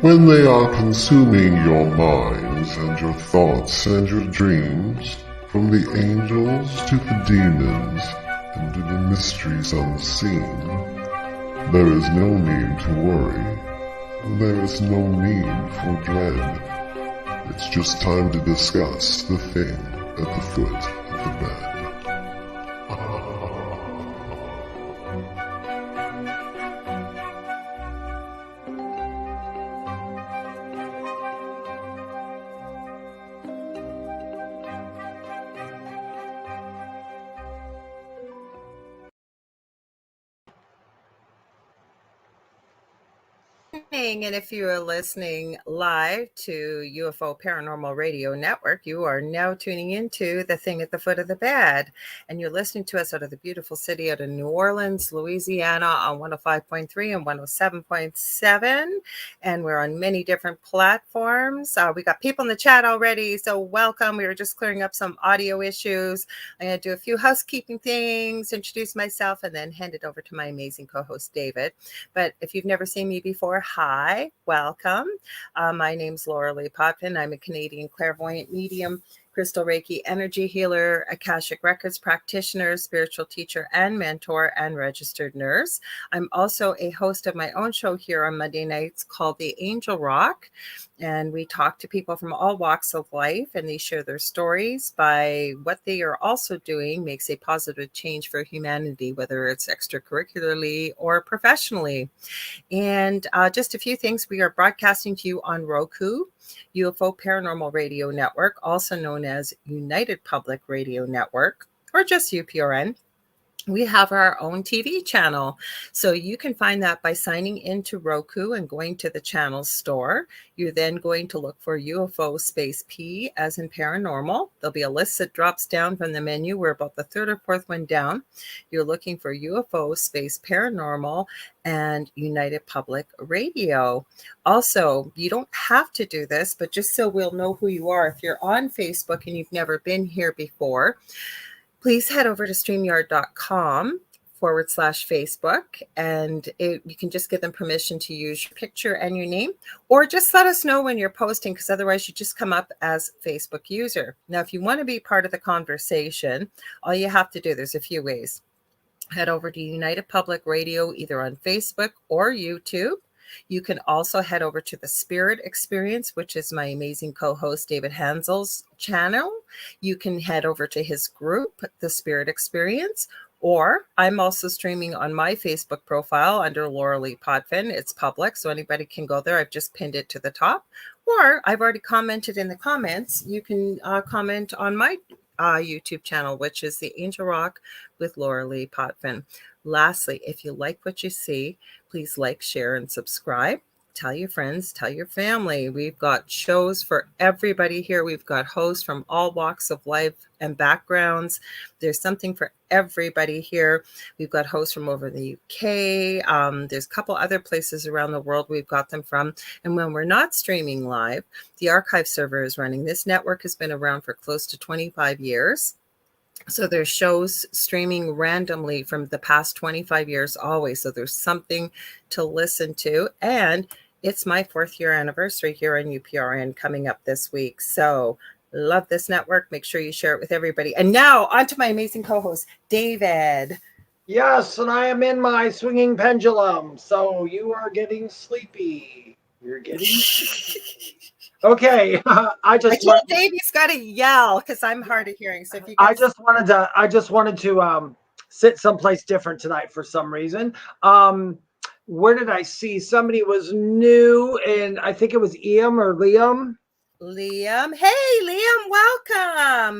when they are consuming your minds and your thoughts and your dreams, from the angels to the demons and to the mysteries unseen, there is no need to worry. There is no need for dread. It's just time to discuss the thing at the foot of the bed. And if you are listening live to UFO Paranormal Radio Network, you are now tuning into The Thing at the Foot of the Bed. And you're listening to us out of the beautiful city out of New Orleans, Louisiana on 105.3 and 107.7. And we're on many different platforms. We got people in the chat already, so welcome. We were just clearing up some audio issues. I'm going to do a few housekeeping things, introduce myself, and then hand it over to my amazing co-host, David. But if you've never seen me before, hi, welcome. My name's Lorilei Potvin. I'm a Canadian clairvoyant medium, crystal Reiki energy healer, Akashic Records practitioner, spiritual teacher and mentor, and registered nurse. I'm also a host of my own show here on Monday nights called The Angel Rock. And we talk to people from all walks of life, and they share their stories by what they are also doing makes a positive change for humanity, whether it's extracurricularly or professionally. And just a few things. We are broadcasting to you on Roku, UFO Paranormal Radio Network, also known as United Public Radio Network, or just UPRN. We have our own TV channel. So you can find that by signing into Roku and going to the channel store. You're then going to look for UFO space P as in paranormal. There'll be a list that drops down from the menu. We're about the third or fourth one down. You're looking for UFO space paranormal and United Public Radio. Also, you don't have to do this, but just so we'll know who you are, if you're on Facebook and you've never been here before, please head over to StreamYard.com/Facebook, and you can just give them permission to use your picture and your name, or just let us know when you're posting, because otherwise you just come up as Facebook user. Now, if you want to be part of the conversation, all you have to do, there's a few ways. Head over to United Public Radio, either on Facebook or YouTube. You can also head over to the Spirit Experience, which is my amazing co-host David Hanzel's channel. You can head over to his group, the Spirit Experience, or I'm also streaming on my Facebook profile under Lorilei Potvin. It's public, so anybody can go there. I've just pinned it to the top. Or I've already commented in the comments. You can comment on my YouTube channel, which is The Angel Rock with Lorilei Potvin. Lastly, if you like what you see, please like, share, and subscribe. Tell your friends, tell your family. We've got shows for everybody here. We've got hosts from all walks of life and backgrounds. There's something for everybody here. We've got hosts from over the UK. There's a couple other places around the world we've got them from. And when we're not streaming live, the archive server is running. This network has been around for close to 25 years. So there's shows streaming randomly from the past 25 years always. So there's something to listen to. And it's my 4th year anniversary here on UPRN coming up this week. So love this network. Make sure you share it with everybody. And now on to my amazing co-host, David. Yes, and I am in my swinging pendulum. So you are getting sleepy. You're getting sleepy. Okay, I told Dave he's got to yell because I'm hard of hearing. So if you guys... I just wanted to sit someplace different tonight for some reason. Where did I see somebody was new, and I think it was Liam. Hey, Liam,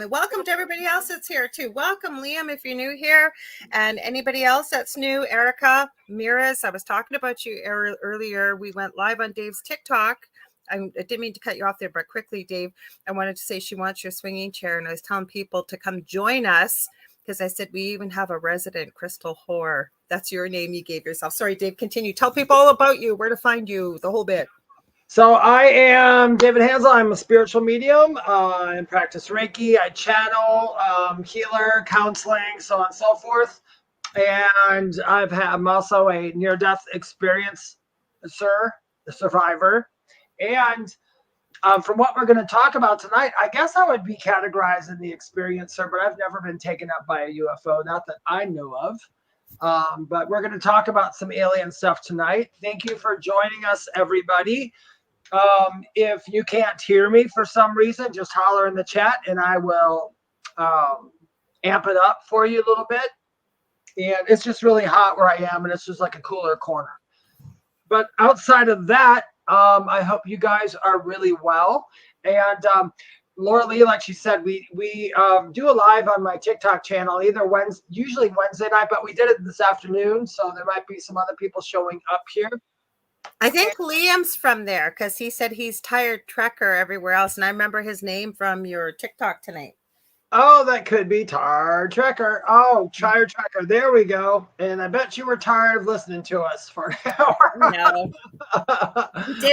welcome to everybody else that's here too. Welcome, Liam, if you're new here, and anybody else that's new. Erica, Miras, I was talking about you earlier. We went live on Dave's TikTok. I didn't mean to cut you off there, but quickly, Dave, I wanted to say she wants your swinging chair, and I was telling people to come join us because I said we even have a resident crystal whore. That's your name you gave yourself. Sorry, Dave, continue. Tell people all about you, where to find you, the whole bit. So I am David Hanzel. I'm a spiritual medium and practice Reiki. I channel, healer, counseling, so on and so forth. And I'm also a near-death experience survivor. And from what we're going to talk about tonight, I guess I would be categorized in the experiencer, but I've never been taken up by a UFO, not that I know of. But we're going to talk about some alien stuff tonight. Thank you for joining us, everybody. If you can't hear me for some reason, just holler in the chat and I will amp it up for you a little bit. And it's just really hot where I am, and it's just like a cooler corner. But outside of that, I hope you guys are really well. And Lorilei, like she said, we do a live on my TikTok channel usually Wednesday night, but we did it this afternoon, so there might be some other people showing up here. I think Liam's from there because he said he's tired trekker everywhere else, and I remember his name from your TikTok tonight. Oh, that could be Tired Trekker. Oh, Tired Trekker. There we go. And I bet you were tired of listening to us for an hour. No.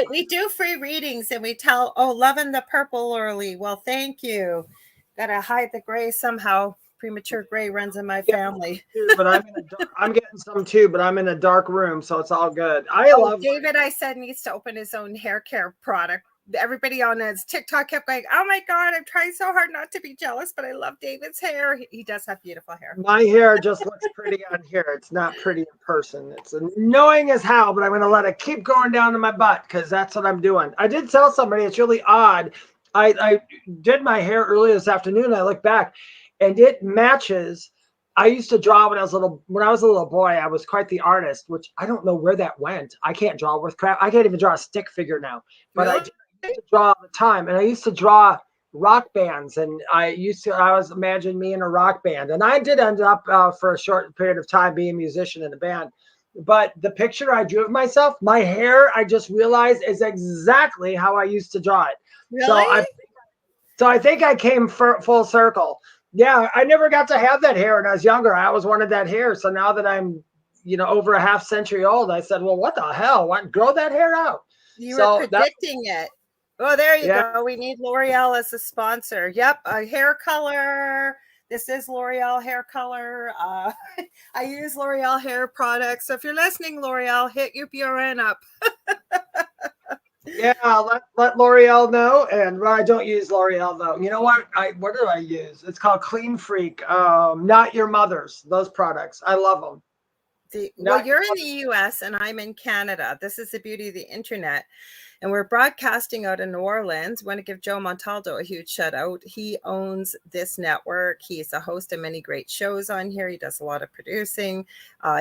we do free readings and we tell, loving the purple, Lorilei. Well, thank you. Gotta hide the gray somehow. Premature gray runs in my family. But I'm getting some too, but I'm in a dark room, so it's all good. I love David, I said, needs to open his own hair care product. Everybody on his TikTok kept going, oh my God, I'm trying so hard not to be jealous, but I love David's hair. He does have beautiful hair. My hair just looks pretty on here. It's not pretty in person. It's annoying as hell, but I'm going to let it keep going down to my butt because that's what I'm doing. I did tell somebody, it's really odd. I did my hair earlier this afternoon. I look back and it matches. I used to draw when I was a little boy. I was quite the artist, which I don't know where that went. I can't draw worth crap. I can't even draw a stick figure now, but really? I used to draw all the time, and I used to draw rock bands, and I was imagining me in a rock band, and I did end up for a short period of time being a musician in a band. But the picture I drew of myself, my hair, I just realized is exactly how I used to draw it. Really? So I think I came full circle. Yeah, I never got to have that hair when I was younger. I always wanted that hair. So now that I'm, over a half century old, I said, well, what the hell? Why grow that hair out? You were predicting it. Oh, there you go. We need L'Oreal as a sponsor. Yep, a hair color. This is L'Oreal hair color. I use L'Oreal hair products. So if you're listening, L'Oreal, hit your BRN up. Yeah, let L'Oreal know. And I don't use L'Oreal though. You know what? What do I use? It's called Clean Freak. Not Your Mother's. Those products. I love them. Well, you're in the US and I'm in Canada. This is the beauty of the internet. And we're broadcasting out in New Orleans. Want to give Joe Montaldo a huge shout out. He owns this network. He's a host of many great shows on here. He does a lot of producing.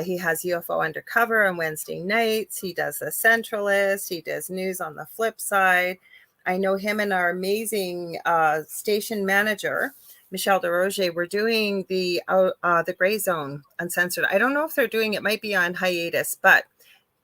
He has UFO Undercover on Wednesday nights. He does The Centralist. He does news on the flip side. I know him and our amazing station manager, Michelle DeRoger, we're doing the Gray Zone Uncensored. I don't know if they're doing it, might be on hiatus, but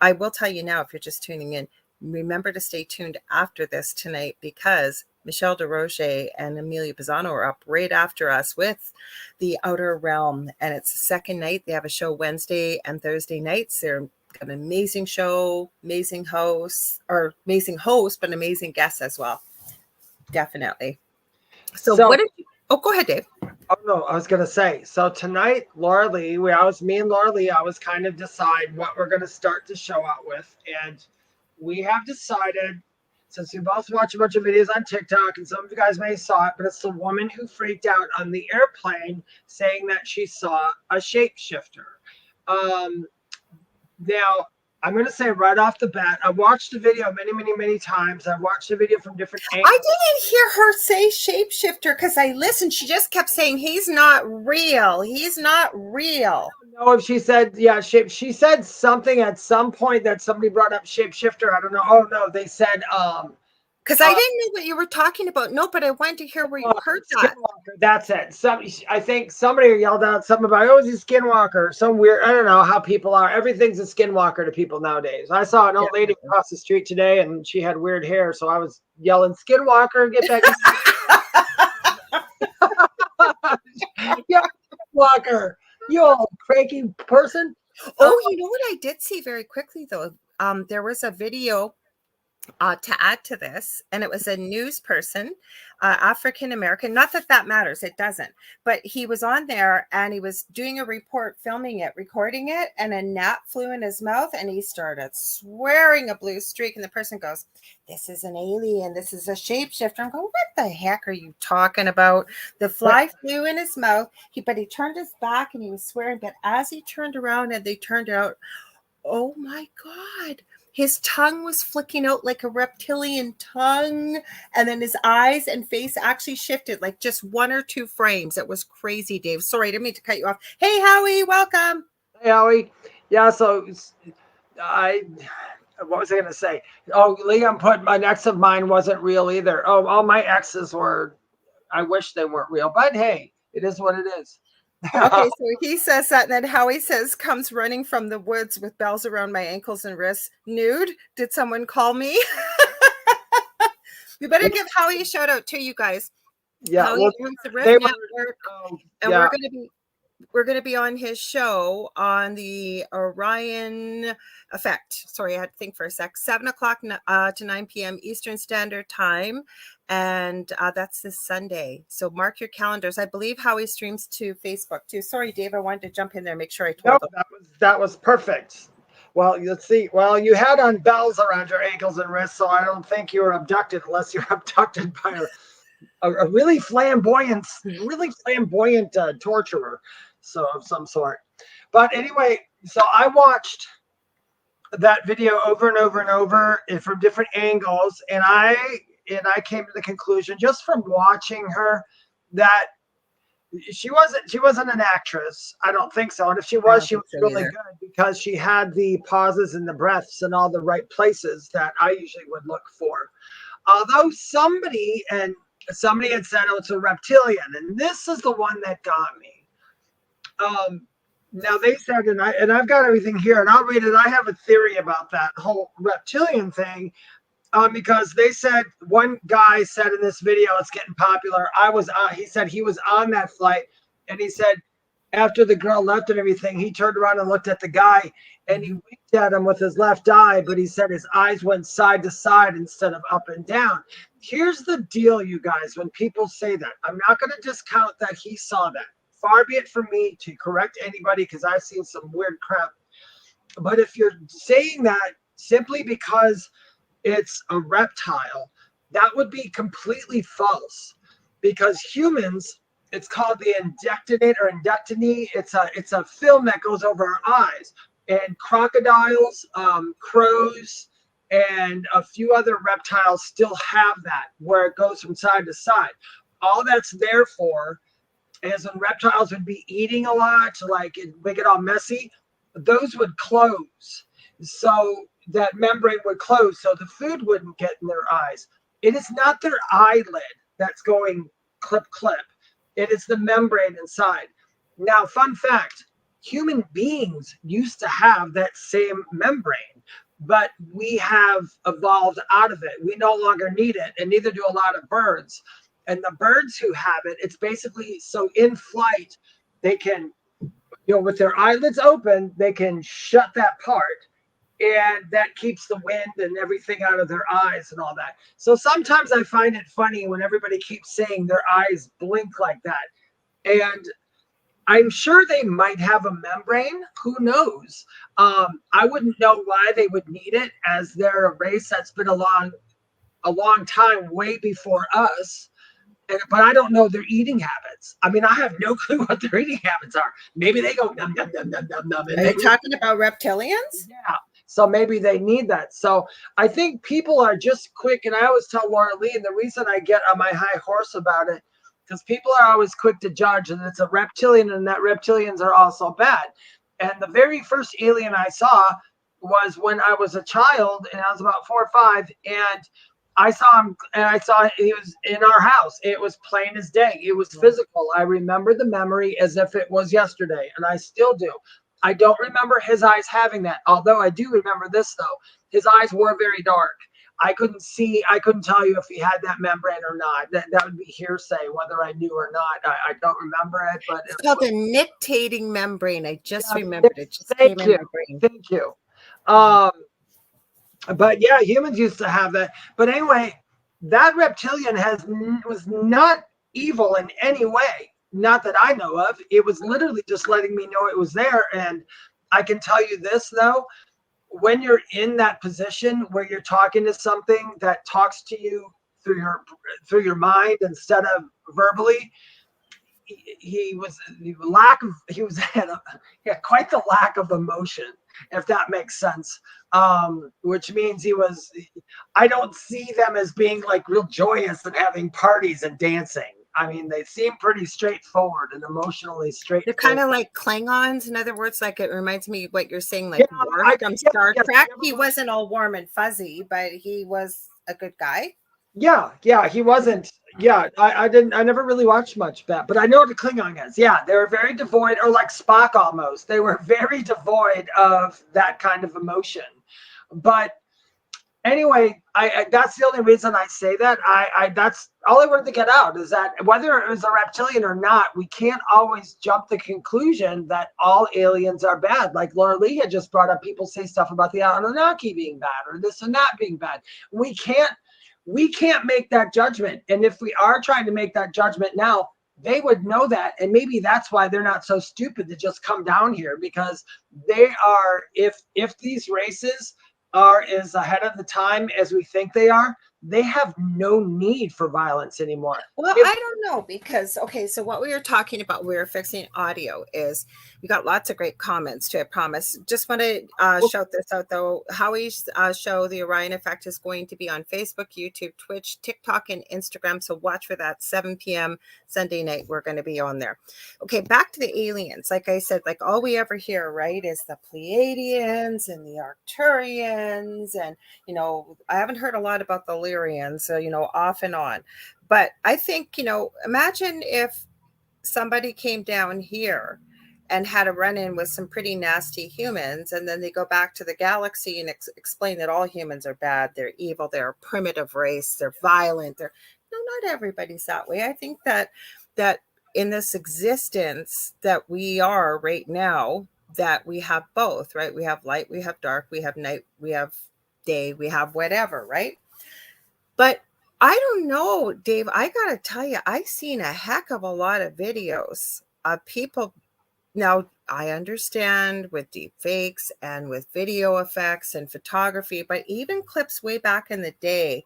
I will tell you now if you're just tuning in, remember to stay tuned after this tonight because Michelle DeRoger and Amelia Pisano are up right after us with the Outer Realm. And it's the second night. They have a show Wednesday and Thursday nights. They're got an amazing show, amazing host, but amazing guests as well. Definitely. So what did you... Oh, go ahead, Dave. Oh, no, I was going to say, so tonight, Lorilei, me and Lorilei, I was kind of decide what we're going to start the show out with. And we have decided, since we both watch a bunch of videos on TikTok, and some of you guys may have saw it, but it's the woman who freaked out on the airplane saying that she saw a shapeshifter. Now, I'm going to say right off the bat, I watched the video many times. I've watched the video from different angles. I didn't hear her say shapeshifter because I listened. She just kept saying, he's not real. He's not real. I don't know if she said, she said something at some point that somebody brought up shapeshifter. I don't know. Oh, no, they said... Because I didn't know what you were talking about. No, but I wanted to hear where you heard that. That's it. I think somebody yelled out something about, he's a skinwalker. Some weird, I don't know how people are. Everything's a skinwalker to people nowadays. I saw an old lady across the street today, and she had weird hair, so I was yelling, skinwalker, get back. Yeah, skinwalker, you old cranky person. Oh, you know what I did see very quickly, though? There was a video to add to this, and it was a news person, African American. Not that that matters, it doesn't. But he was on there and he was doing a report, filming it, recording it, and a gnat flew in his mouth, and he started swearing a blue streak. And the person goes, "This is an alien. This is a shapeshifter." I'm going, "What the heck are you talking about?" The fly flew in his mouth. But he turned his back and he was swearing. But as he turned around and they turned out, oh my God. His tongue was flicking out like a reptilian tongue. And then his eyes and face actually shifted like just 1 or 2 frames. It was crazy, Dave. Sorry, I didn't mean to cut you off. Hey, Howie, welcome. Hey, Howie. Yeah, so what was I going to say? Oh, Liam put my ex of mine wasn't real either. Oh, all my exes were, I wish they weren't real. But hey, it is what it is. Okay, so he says that, and then Howie says, comes running from the woods with bells around my ankles and wrists. Nude? Did someone call me? You better give Howie a shout out too, you guys. Yeah, Howie well, owns the Riff Network, and yeah. we're gonna be on his show on the Orion Effect. Sorry, I had to think for a sec. 7 o'clock to 9 p.m. Eastern Standard Time. And that's this Sunday. So mark your calendars. I believe Howie streams to Facebook too. Sorry, Dave, I wanted to jump in there and make sure I told him. That was perfect. Well, let's see. Well, you had on bells around your ankles and wrists, so I don't think you were abducted unless you're abducted by a really flamboyant torturer, so of some sort. But anyway, so I watched that video over and over and over from different angles, and I came to the conclusion just from watching her that she wasn't an actress. I don't think so. And if she was, she was really good because she had the pauses and the breaths in all the right places that I usually would look for. Although somebody had said, "Oh, it's a reptilian," and this is the one that got me. Now they said, and I've got everything here, and I'll read it. I have a theory about that whole reptilian thing. Because they said, one guy said in this video, it's getting popular. He said he was on that flight, and he said after the girl left and everything, he turned around and looked at the guy, and he winked at him with his left eye, but he said his eyes went side to side instead of up and down. Here's the deal, you guys. When people say that, I'm not going to discount that he saw that. Far be it from me to correct anybody, because I've seen some weird crap. But if you're saying that simply because it's a reptile, that would be completely false, because humans, it's called the endectinate or endectiny. It's a film that goes over our eyes, and crocodiles, crows, and a few other reptiles still have that, where it goes from side to side. All that's there for is when reptiles would be eating a lot, like it make it all messy, those would close. So that membrane would close so the food wouldn't get in their eyes. It is not their eyelid that's going clip, clip. It is the membrane inside. Now, fun fact, human beings used to have that same membrane, but we have evolved out of it. We no longer need it, and neither do a lot of birds. And the birds who have it, it's basically so in flight, they can, with their eyelids open, they can shut that part. And that keeps the wind and everything out of their eyes and all that. So sometimes I find it funny when everybody keeps saying their eyes blink like that. And I'm sure they might have a membrane. Who knows? I wouldn't know why they would need it, as they're a race that's been a long time, way before us. But I don't know their eating habits. I mean, I have no clue what their eating habits are. Maybe they go num, num, num, num, num, num. Are you talking about reptilians? Yeah. So maybe they need that. So I think people are just quick. And I always tell Lorilei, and the reason I get on my high horse about it, because people are always quick to judge, and it's a reptilian, and that reptilians are also bad. And the very first alien I saw was when I was a child, and I was about 4 or 5, and I saw him, and he was in our house. It was plain as day. It was physical. I remember the memory as if it was yesterday, and I still do. I don't remember his eyes having that, although I do remember this, though. His eyes were very dark. I couldn't tell you if he had that membrane or not. That would be hearsay, whether I knew or not. I don't remember it. But it's called the nictating membrane. I just remembered it. Just came in my brain. Thank you. But yeah, humans used to have that. But anyway, that reptilian was not evil in any way. Not that I know of. It was literally just letting me know it was there. And I can tell you this though, when you're in that position where you're talking to something that talks to you through your mind instead of verbally, he was he had quite the lack of emotion, if that makes sense. Which means I don't see them as being like real joyous and having parties and dancing. I mean, they seem pretty straightforward and emotionally They're kind straightforward. of like Klingons. In other words, like it reminds me of what you're saying, Yeah, like Worf from yes, Star yes. Trek. He wasn't all warm and fuzzy, but he was a good guy. Yeah, he wasn't. Yeah, I never really watched much of that, but I know what a Klingon is. Yeah, they were very devoid, or like Spock almost. They were very devoid of that kind of emotion. But anyway, I that's the only reason I say that. I that's all I wanted to get out is that whether it was a reptilian or not, we can't always jump the conclusion that all aliens are bad. Like Lorilei had just brought up, people say stuff about the Anunnaki being bad or this and that being bad. We can't make that judgment. And if we are trying to make that judgment now, they would know that. And maybe that's why they're not so stupid to just come down here, because they are, if these races are as ahead of the time as we think they are, they have no need for violence anymore. Well, I don't know because, okay, so what we were talking about, we were fixing audio, is we got lots of great comments too, I promise. Just want to shout this out though. Howie's show, The Orion Effect, is going to be on Facebook, YouTube, Twitch, TikTok, and Instagram. So watch for that, 7 p.m. Sunday night. We're going to be on there. Okay, back to the aliens. Like I said, like all we ever hear, right, is the Pleiadians and the Arcturians. And, you know, I haven't heard a lot about the Lyrians, so, you know, off and on. But I think, you know, imagine if somebody came down here and had a run-in with some pretty nasty humans, and then they go back to the galaxy and explain that all humans are bad, they're evil, they're a primitive race, they're violent. They're no, not everybody's that way. I think that in this existence that we are right now, that we have both, right? We have light, we have dark, we have night, we have day, we have whatever, right? But I don't know, Dave. I got to tell you, I've seen a heck of a lot of videos of people. Now, I understand with deep fakes and with video effects and photography, but even clips way back in the day,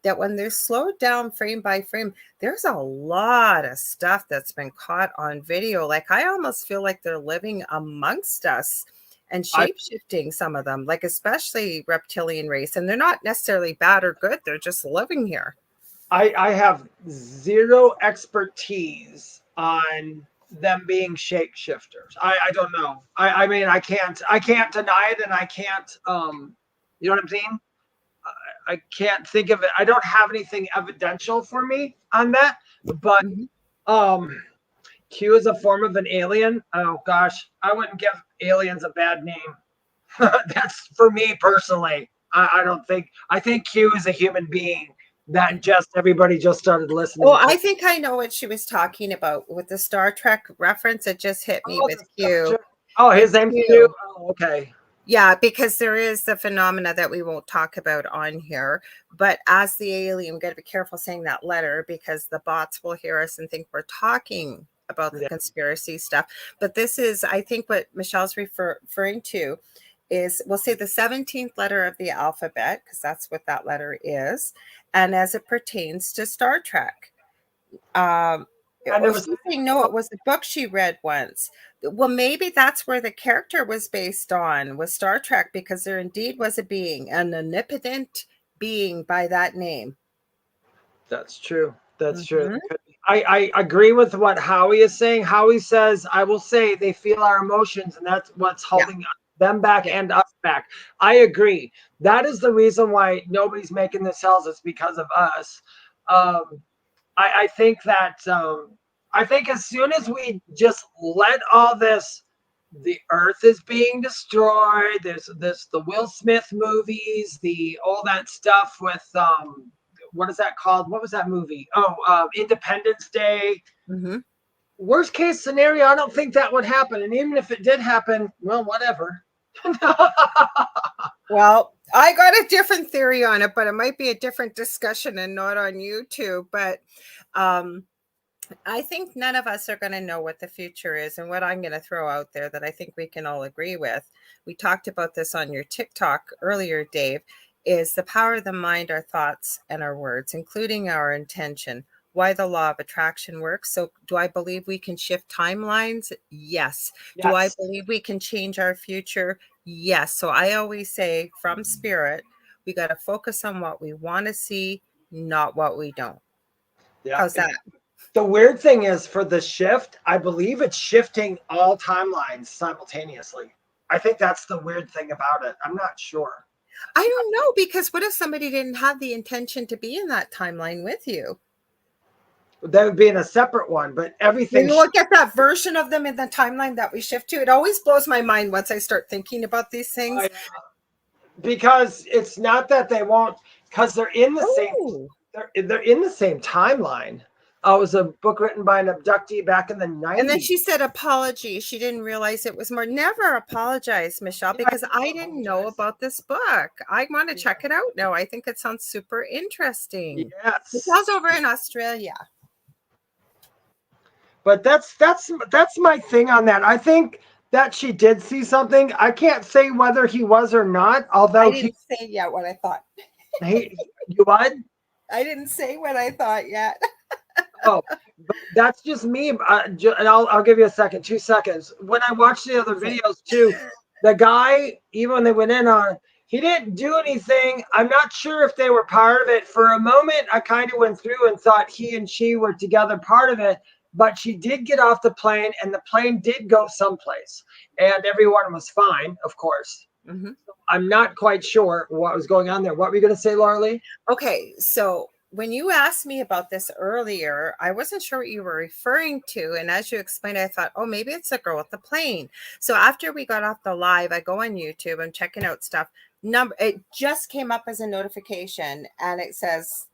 that when they're slowed down frame by frame, there's a lot of stuff that's been caught on video. Like I almost feel like they're living amongst us and shape-shifting, some of them, like especially reptilian race. And they're not necessarily bad or good. They're just living here. I have zero expertise on them being shapeshifters. I don't know. I mean, I can't deny it, and I can't, you know what I'm saying? I can't think of it. I don't have anything evidential for me on that, but Q is a form of an alien. Oh gosh, I wouldn't give aliens a bad name. That's for me personally. I don't think. I think Q is a human being that just everybody just started listening. Well, I think I know what she was talking about with the Star Trek reference. It just hit me with Q. Oh, his name's Q. Oh, okay. Yeah, because there is the phenomena that we won't talk about on here. But as the alien, we got to be careful saying that letter, because the bots will hear us and think we're talking about the conspiracy stuff. But this is, I think, what Michelle's referring to is, we'll say the 17th letter of the alphabet, because that's what that letter is. And as it pertains to Star Trek. It was a book she read once. Well, maybe that's where the character was based on, was Star Trek, because there indeed was a being, an omnipotent being by that name. That's true. That's true. I agree with what Howie is saying. Howie says, I will say they feel our emotions, and that's what's holding them back and us back. I agree. That is the reason why nobody's making the cells. It's because of us. I think that I think as soon as we just let all this, the earth is being destroyed. There's the Will Smith movies, all that stuff with what is that called? What was that movie? Independence Day. Worst case scenario, I don't think that would happen. And even if it did happen, well, whatever. Well, I got a different theory on it, but it might be a different discussion and not on YouTube. But I think none of us are going to know what the future is. And what I'm going to throw out there that I think we can all agree with, we talked about this on your TikTok earlier, Dave, is the power of the mind, our thoughts, and our words, including our intention. Why the law of attraction works. So, do I believe we can shift timelines? Yes. Do I believe we can change our future? Yes. So, I always say from spirit, we got to focus on what we want to see, not what we don't. Yeah. How's that? The weird thing is for the shift, I believe it's shifting all timelines simultaneously. I think that's the weird thing about it. I'm not sure. I don't know, because what if somebody didn't have the intention to be in that timeline with you? That would be in a separate one, but everything. You look at that version of them in the timeline that we shift to. It always blows my mind once I start thinking about these things. Because it's not that they won't, because they're in the same. They're in the same timeline. It was a book written by an abductee back in the 90s. And then she said apology. She didn't realize it was more. Never apologize, Michelle, because I didn't know about this book. I want to check it out now. I think it sounds super interesting. Yes. Michelle's over in Australia. But that's my thing on that. I think that she did see something. I can't say whether he was or not, although I didn't say yet what I thought. You what? I didn't say what I thought yet. Oh, but that's just me. And I'll give you a second, 2 seconds. When I watched the other videos too, the guy, even when they went in on, he didn't do anything. I'm not sure if they were part of it. For a moment, I kind of went through and thought he and she were together part of it. But she did get off the plane, and the plane did go someplace, and everyone was fine, of course. Mm-hmm. I'm not quite sure what was going on there. What were you going to say, Lorilei? Okay, so when you asked me about this earlier, I wasn't sure what you were referring to. And as you explained, I thought, oh, maybe it's the girl with the plane. So after we got off the live, I go on YouTube, I'm checking out stuff. It just came up as a notification, and it says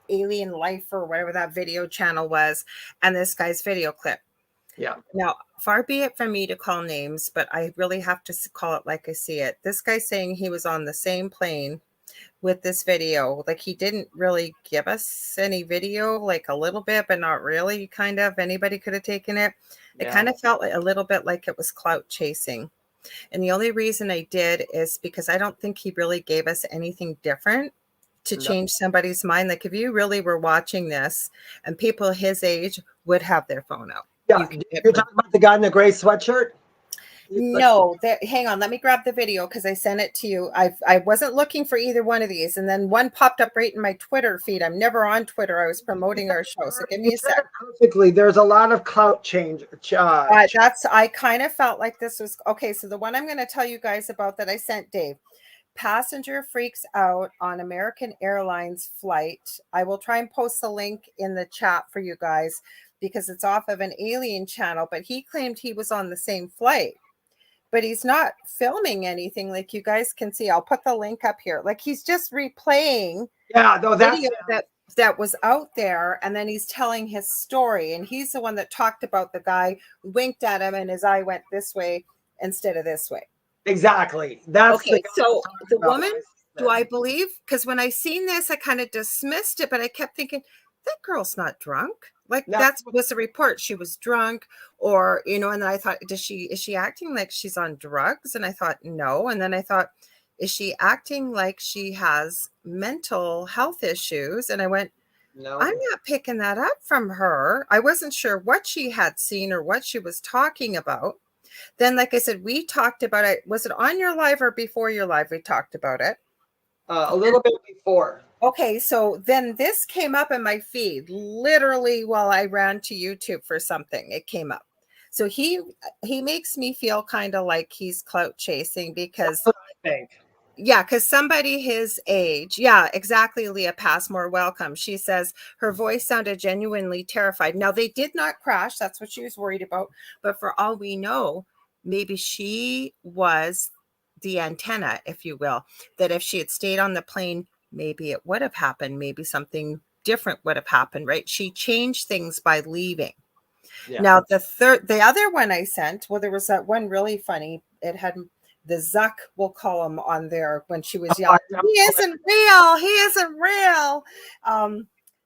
Alien Life or whatever that video channel was, and this guy's video clip. Yeah. Now, far be it from me to call names, but I really have to call it like I see it. This guy's saying he was on the same plane with this video. Like, he didn't really give us any video, like a little bit, but not really, kind of. Anybody could have taken it. It kind of felt a little bit like it was clout chasing. And the only reason I did is because I don't think he really gave us anything different to change somebody's mind. Like, if you really were watching this, and people his age would have their phone out. Yeah, you're talking about the guy in the gray sweatshirt? No, hang on. Let me grab the video because I sent it to you. I wasn't looking for either one of these, and then one popped up right in my Twitter feed. I'm never on Twitter. I was promoting our show, so give me a sec. Perfectly. There's a lot of clout change. I kind of felt like this was okay. So the one I'm going to tell you guys about that I sent Dave. Passenger freaks out on American Airlines flight. I will try and post the link in the chat for you guys because it's off of an alien channel, but he claimed he was on the same flight, but he's not filming anything. Like, you guys can see, I'll put the link up here. Like, he's just replaying video that was out there, and then he's telling his story, and he's the one that talked about the guy who winked at him and his eye went this way instead of this way. Exactly. That's okay. So the woman, do I believe? Because when I seen this, I kind of dismissed it, but I kept thinking, that girl's not drunk. Like, that was the report. She was drunk, or, and then I thought, is she acting like she's on drugs? And I thought, no. And then I thought, is she acting like she has mental health issues? And I went, no, I'm not picking that up from her. I wasn't sure what she had seen or what she was talking about. Then, like I said, we talked about it. Was it on your live or before your live? We talked about it. A little bit before. Okay, so then this came up in my feed, literally while I ran to YouTube for something. It came up. So he makes me feel kind of like he's clout chasing because, that's what I think. Yeah, because somebody his age. Yeah, exactly, Leah Passmore. Welcome. She says her voice sounded genuinely terrified. Now, they did not crash. That's what she was worried about. But for all we know, maybe she was the antenna, if you will, that if she had stayed on the plane, maybe it would have happened. Maybe something different would have happened, right? She changed things by leaving. Yeah. Now, the other one I sent, well, there was that one really funny. It had Zuck, we'll call him on there, when she was yelling, he isn't real.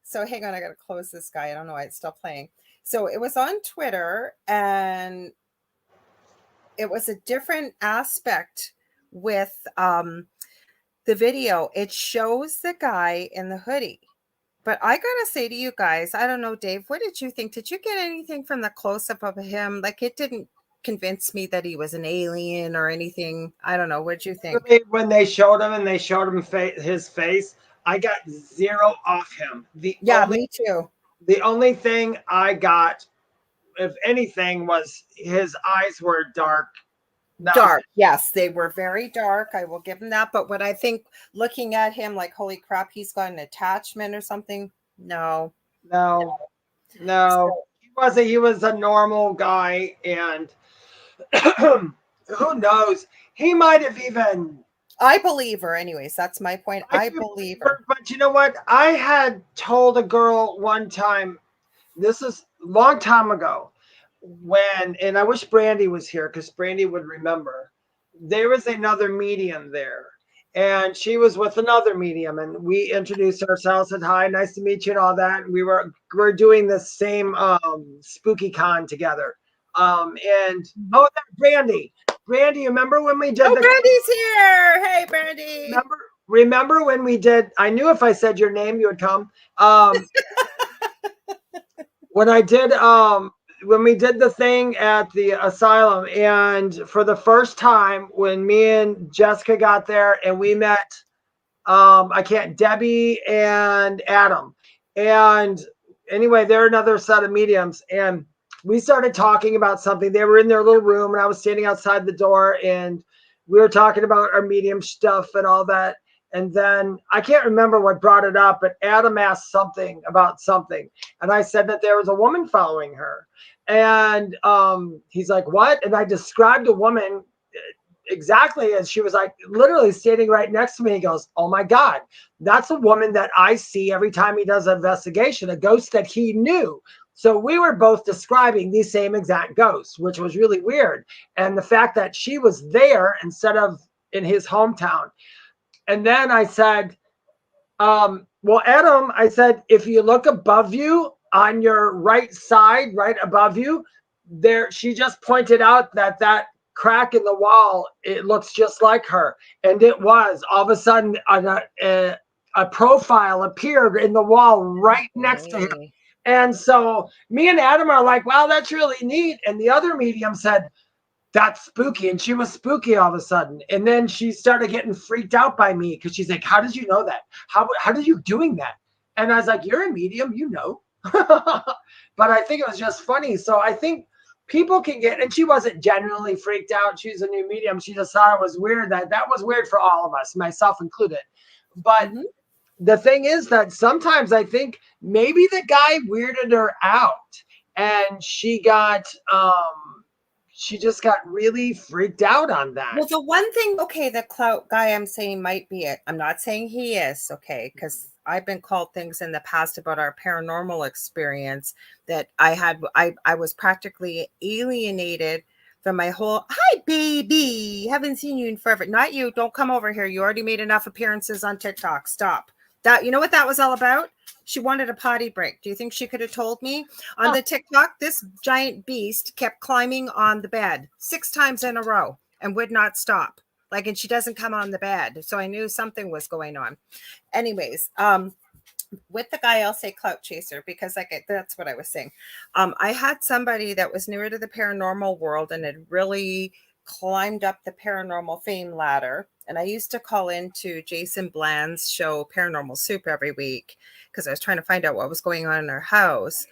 So hang on, I got to close this guy. I don't know why it's still playing. So it was on Twitter, and it was a different aspect with the video. It shows the guy in the hoodie. But I gotta say to you guys, I don't know, Dave, what did you think? Did you get anything from the close-up of him? Like, it didn't convince me that he was an alien or anything. I don't know. What did you think? When they showed him his face, I got zero off him. Me too. The only thing I got, if anything, was his eyes were dark. Dark. Yes, they were very dark. I will give him that. But what I think, looking at him like, holy crap, he's got an attachment or something. No. So, he was a normal guy, and who knows? He might have even. I believe her. Anyways, that's my point. I believe her. But you know what? I had told a girl one time, this is a long time ago, and I wish Brandy was here because Brandy would remember. There was another medium there, and she was with another medium, and we introduced ourselves, said hi, nice to meet you, and all that. And we're doing the same spooky con together. And Brandy, remember when we did? Brandy's here. Hey, Brandy. Remember when we did? I knew if I said your name, you would come. When we did the thing at the asylum, and for the first time, when me and Jessica got there, and we met, Debbie and Adam, and anyway, they're another set of mediums, and we started talking about something. They were in their little room, and I was standing outside the door, and we were talking about our medium stuff and all that. And then I can't remember what brought it up, but Adam asked something about something, and I said that there was a woman following her. And he's like, what? And I described a woman exactly as she was, like, literally standing right next to me. He goes, oh my God, that's a woman that I see every time he does an investigation, a ghost that he knew. So we were both describing the same exact ghost, which was really weird. And the fact that she was there instead of in his hometown. And then I said, well, Adam, I said, if you look above you on your right side, right above you, there, she just pointed out that crack in the wall, it looks just like her. And it was. All of a sudden, a profile appeared in the wall right next to him. And so me and Adam are like, wow, that's really neat. And the other medium said, that's spooky. And she was spooky all of a sudden. And then she started getting freaked out by me because she's like, how did you know that? How did you doing that? And I was like, you're a medium, you know. But I think it was just funny. So I think people can get, and she wasn't genuinely freaked out. She's a new medium. She just thought it was weird. That was weird for all of us, myself included. But the thing is that sometimes I think maybe the guy weirded her out, and she just got really freaked out on that. Well, the one thing, okay, the clout guy I'm saying might be it. I'm not saying he is, okay, because I've been called things in the past about our paranormal experience that I had. I was practically alienated from my whole, hi, baby, haven't seen you in forever. Not you. Don't come over here. You already made enough appearances on TikTok. Stop. That, you know what that was all about? She wanted a potty break. Do you think she could have told me? On the TikTok, this giant beast kept climbing on the bed 6 times in a row and would not stop. Like, and she doesn't come on the bed. So I knew something was going on. Anyways, with the guy, I'll say clout chaser, because that's what I was saying. I had somebody that was newer to the paranormal world and had really climbed up the paranormal fame ladder. And I used to call into Jason Bland's show, Paranormal Soup, every week because I was trying to find out what was going on in our house.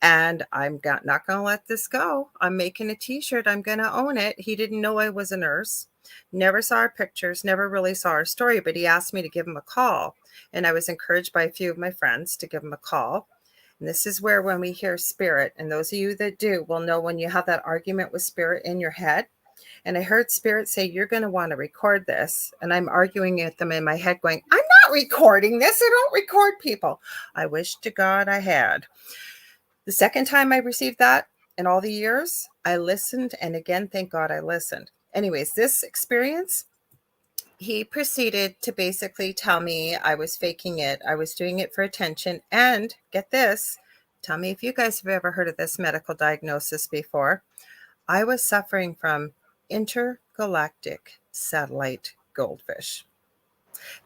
And I'm not going to let this go. I'm making a t-shirt. I'm going to own it. He didn't know I was a nurse. Never saw our pictures. Never really saw our story. But he asked me to give him a call. And I was encouraged by a few of my friends to give him a call. And this is where, when we hear spirit, and those of you that do will know when you have that argument with spirit in your head. And I heard spirit say, you're going to want to record this. And I'm arguing with them in my head going, I'm not recording this. I don't record people. I wish to God I had. The second time I received that in all the years, I listened. And again, thank God I listened. anyways, this experience, he proceeded to basically tell me I was faking it. I was doing it for attention. And get this, tell me if you guys have ever heard of this medical diagnosis before. I was suffering from intergalactic satellite goldfish.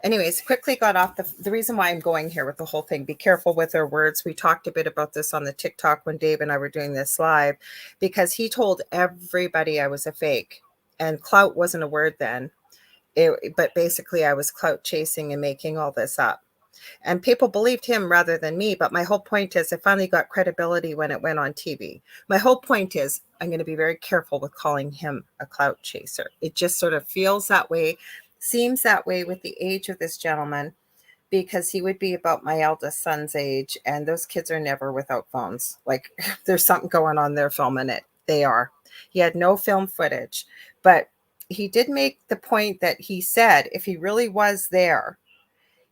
Anyways, quickly got off the reason why I'm going here with the whole thing. Be careful with our words. We talked a bit about this on the TikTok when Dave and I were doing this live, because he told everybody I was a fake, and clout wasn't a word then. But basically I was clout chasing and making all this up. And people believed him rather than me. But my whole point is I finally got credibility when it went on TV. My whole point is I'm going to be very careful with calling him a clout chaser. It just sort of feels that way, seems that way with the age of this gentleman, because he would be about my eldest son's age. And those kids are never without phones. Like there's something going on there filming it. They are. He had no film footage. But he did make the point that he said if he really was there,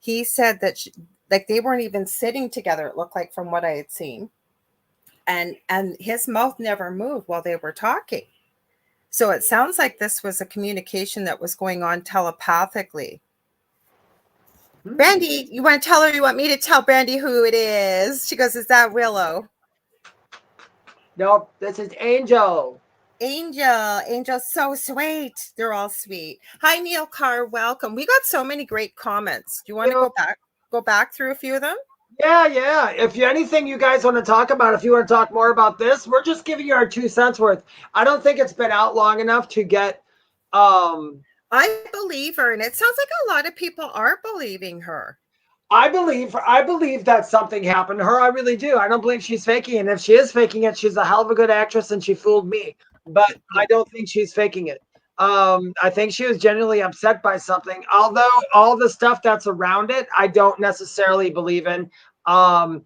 he said that like they weren't even sitting together, it looked like, from what I had seen. And his mouth never moved while they were talking. So it sounds like this was a communication that was going on telepathically. Brandy, you want to tell her? You want me to tell Brandy who it is? She goes, is that Willow? Nope, this is Angel. Angel's so sweet. They're all sweet. Hi, Neil Carr. Welcome. We got so many great comments. Do you want to go back through a few of them? Yeah. If anything you guys want to talk about, if you want to talk more about this, we're just giving you our 2 cents worth. I don't think it's been out long enough to get. I believe her, and it sounds like a lot of people are believing her. I believe that something happened to her. I really do. I don't believe she's faking it. And if she is faking it, she's a hell of a good actress and she fooled me. But I don't think she's faking it. I think she was genuinely upset by something. Although all the stuff that's around it, I don't necessarily believe in. I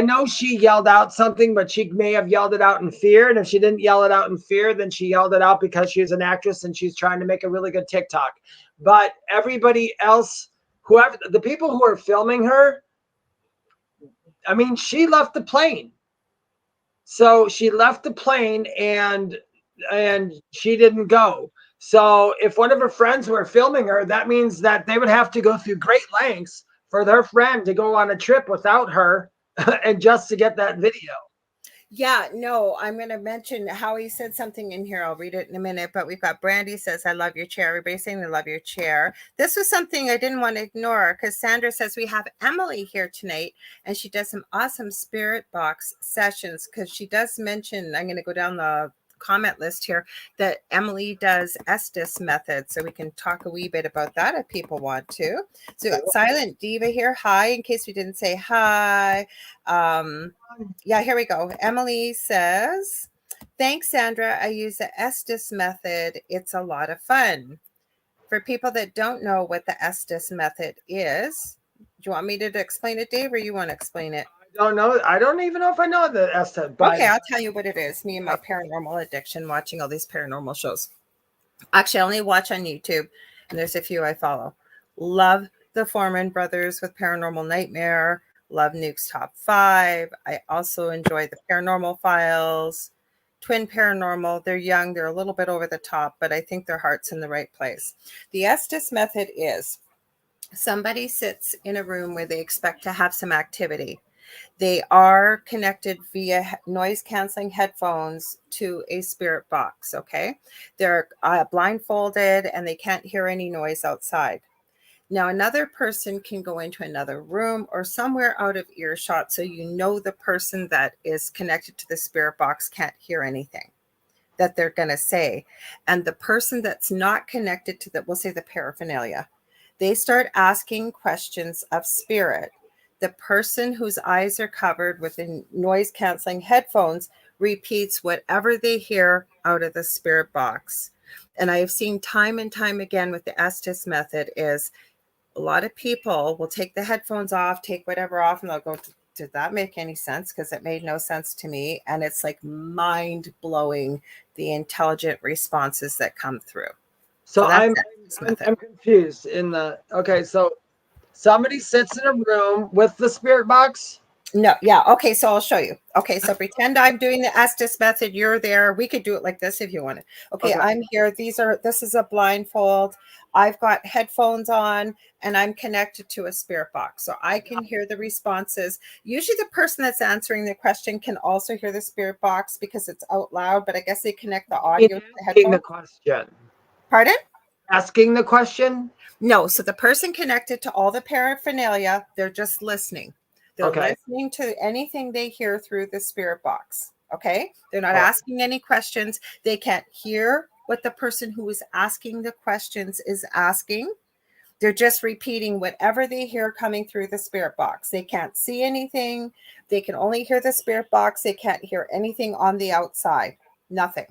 know she yelled out something, but she may have yelled it out in fear. And if she didn't yell it out in fear, then she yelled it out because she's an actress and she's trying to make a really good TikTok. But everybody else, whoever the people who are filming her, I mean, she left the plane. So she left the plane and she didn't go. So if one of her friends were filming her, that means that they would have to go through great lengths for their friend to go on a trip without her and just to get that video. Yeah, no, I'm going to mention how he said something in here. I'll read it in a minute, but we've got Brandy says, I love your chair. Everybody's saying they love your chair. This was something I didn't want to ignore because Sandra says we have Emily here tonight and she does some awesome spirit box sessions because she does mention, I'm going to go down the comment list here, that Emily does Estes method. So we can talk a wee bit about that if people want to. So we got Silent Diva here. Hi, in case we didn't say hi. Yeah, here we go. Emily says, thanks, Sandra. I use the Estes method. It's a lot of fun. For people that don't know what the Estes method is, do you want me to explain it, Dave, or you want to explain it? I don't know. I don't even know if I know the Estes. Okay, I'll tell you what it is. Me and my paranormal addiction, watching all these paranormal shows. Actually, I only watch on YouTube, and there's a few I follow. Love the Foreman Brothers with Paranormal Nightmare. Love Nuke's Top 5. I also enjoy the Paranormal Files. Twin Paranormal. They're young. They're a little bit over the top, but I think their heart's in the right place. The Estes method is somebody sits in a room where they expect to have some activity. They are connected via noise-canceling headphones to a spirit box, okay? They're blindfolded and they can't hear any noise outside. Now, another person can go into another room or somewhere out of earshot so you know the person that is connected to the spirit box can't hear anything that they're going to say. And the person that's not connected to we'll say the paraphernalia, they start asking questions of spirit. The person whose eyes are covered with noise-canceling headphones repeats whatever they hear out of the spirit box. And I have seen time and time again with the Estes method is a lot of people will take the headphones off, take whatever off, and they'll go, did that make any sense? Because it made no sense to me. And it's like mind-blowing, the intelligent responses that come through. So I'm confused okay, so somebody sits in a room with the spirit box. No, yeah. Okay, so I'll show you. Okay, so pretend I'm doing the Estes method. You're there. We could do it like this if you want it. Okay, Okay. I'm here. This is a blindfold. I've got headphones on and I'm connected to a spirit box. So I can hear the responses. Usually the person that's answering the question can also hear the spirit box because it's out loud, but I guess they connect the audio to the Asking the headphones. question. Pardon? Asking the question? No, so the person connected to all the paraphernalia, they're just listening. They're Okay. listening to anything they hear through the spirit box. Okay. They're not Oh. asking any questions. They can't hear what the person who is asking the questions is asking. They're just repeating whatever they hear coming through the spirit box. They can't see anything. They can only hear the spirit box. They can't hear anything on the outside. Nothing.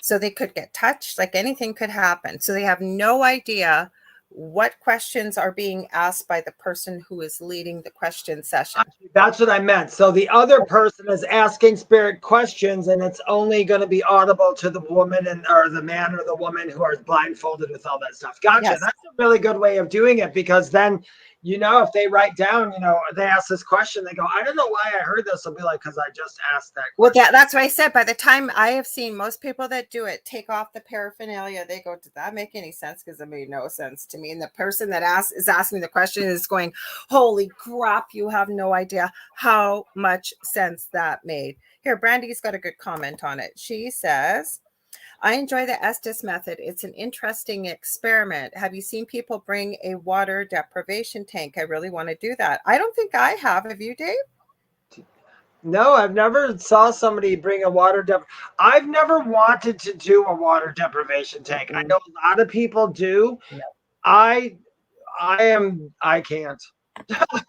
So they could get touched, like anything could happen. So they have no idea what questions are being asked by the person who is leading the question session. That's what I meant. So the other person is asking spirit questions, and it's only going to be audible to the woman or the man or the woman who are blindfolded with all that stuff. Gotcha. Yes. That's a really good way of doing it, because then, if they write down, they ask this question, they go, I don't know why I heard this. I'll be like, because I just asked that question. Well, that's what I said. By the time I have seen most people that do it take off the paraphernalia, they go, did that make any sense? Because it made no sense to me. And the person that is asking the question is going, holy crap, you have no idea how much sense that made. Here, Brandy's got a good comment on it. She says, I enjoy the Estes method. It's an interesting experiment. Have you seen people bring a water deprivation tank? I really want to do that. I don't think I have. Have you, Dave? No, I've never saw somebody bring a water I've never wanted to do a water deprivation tank. Mm-hmm. I know a lot of people do. No. I can't.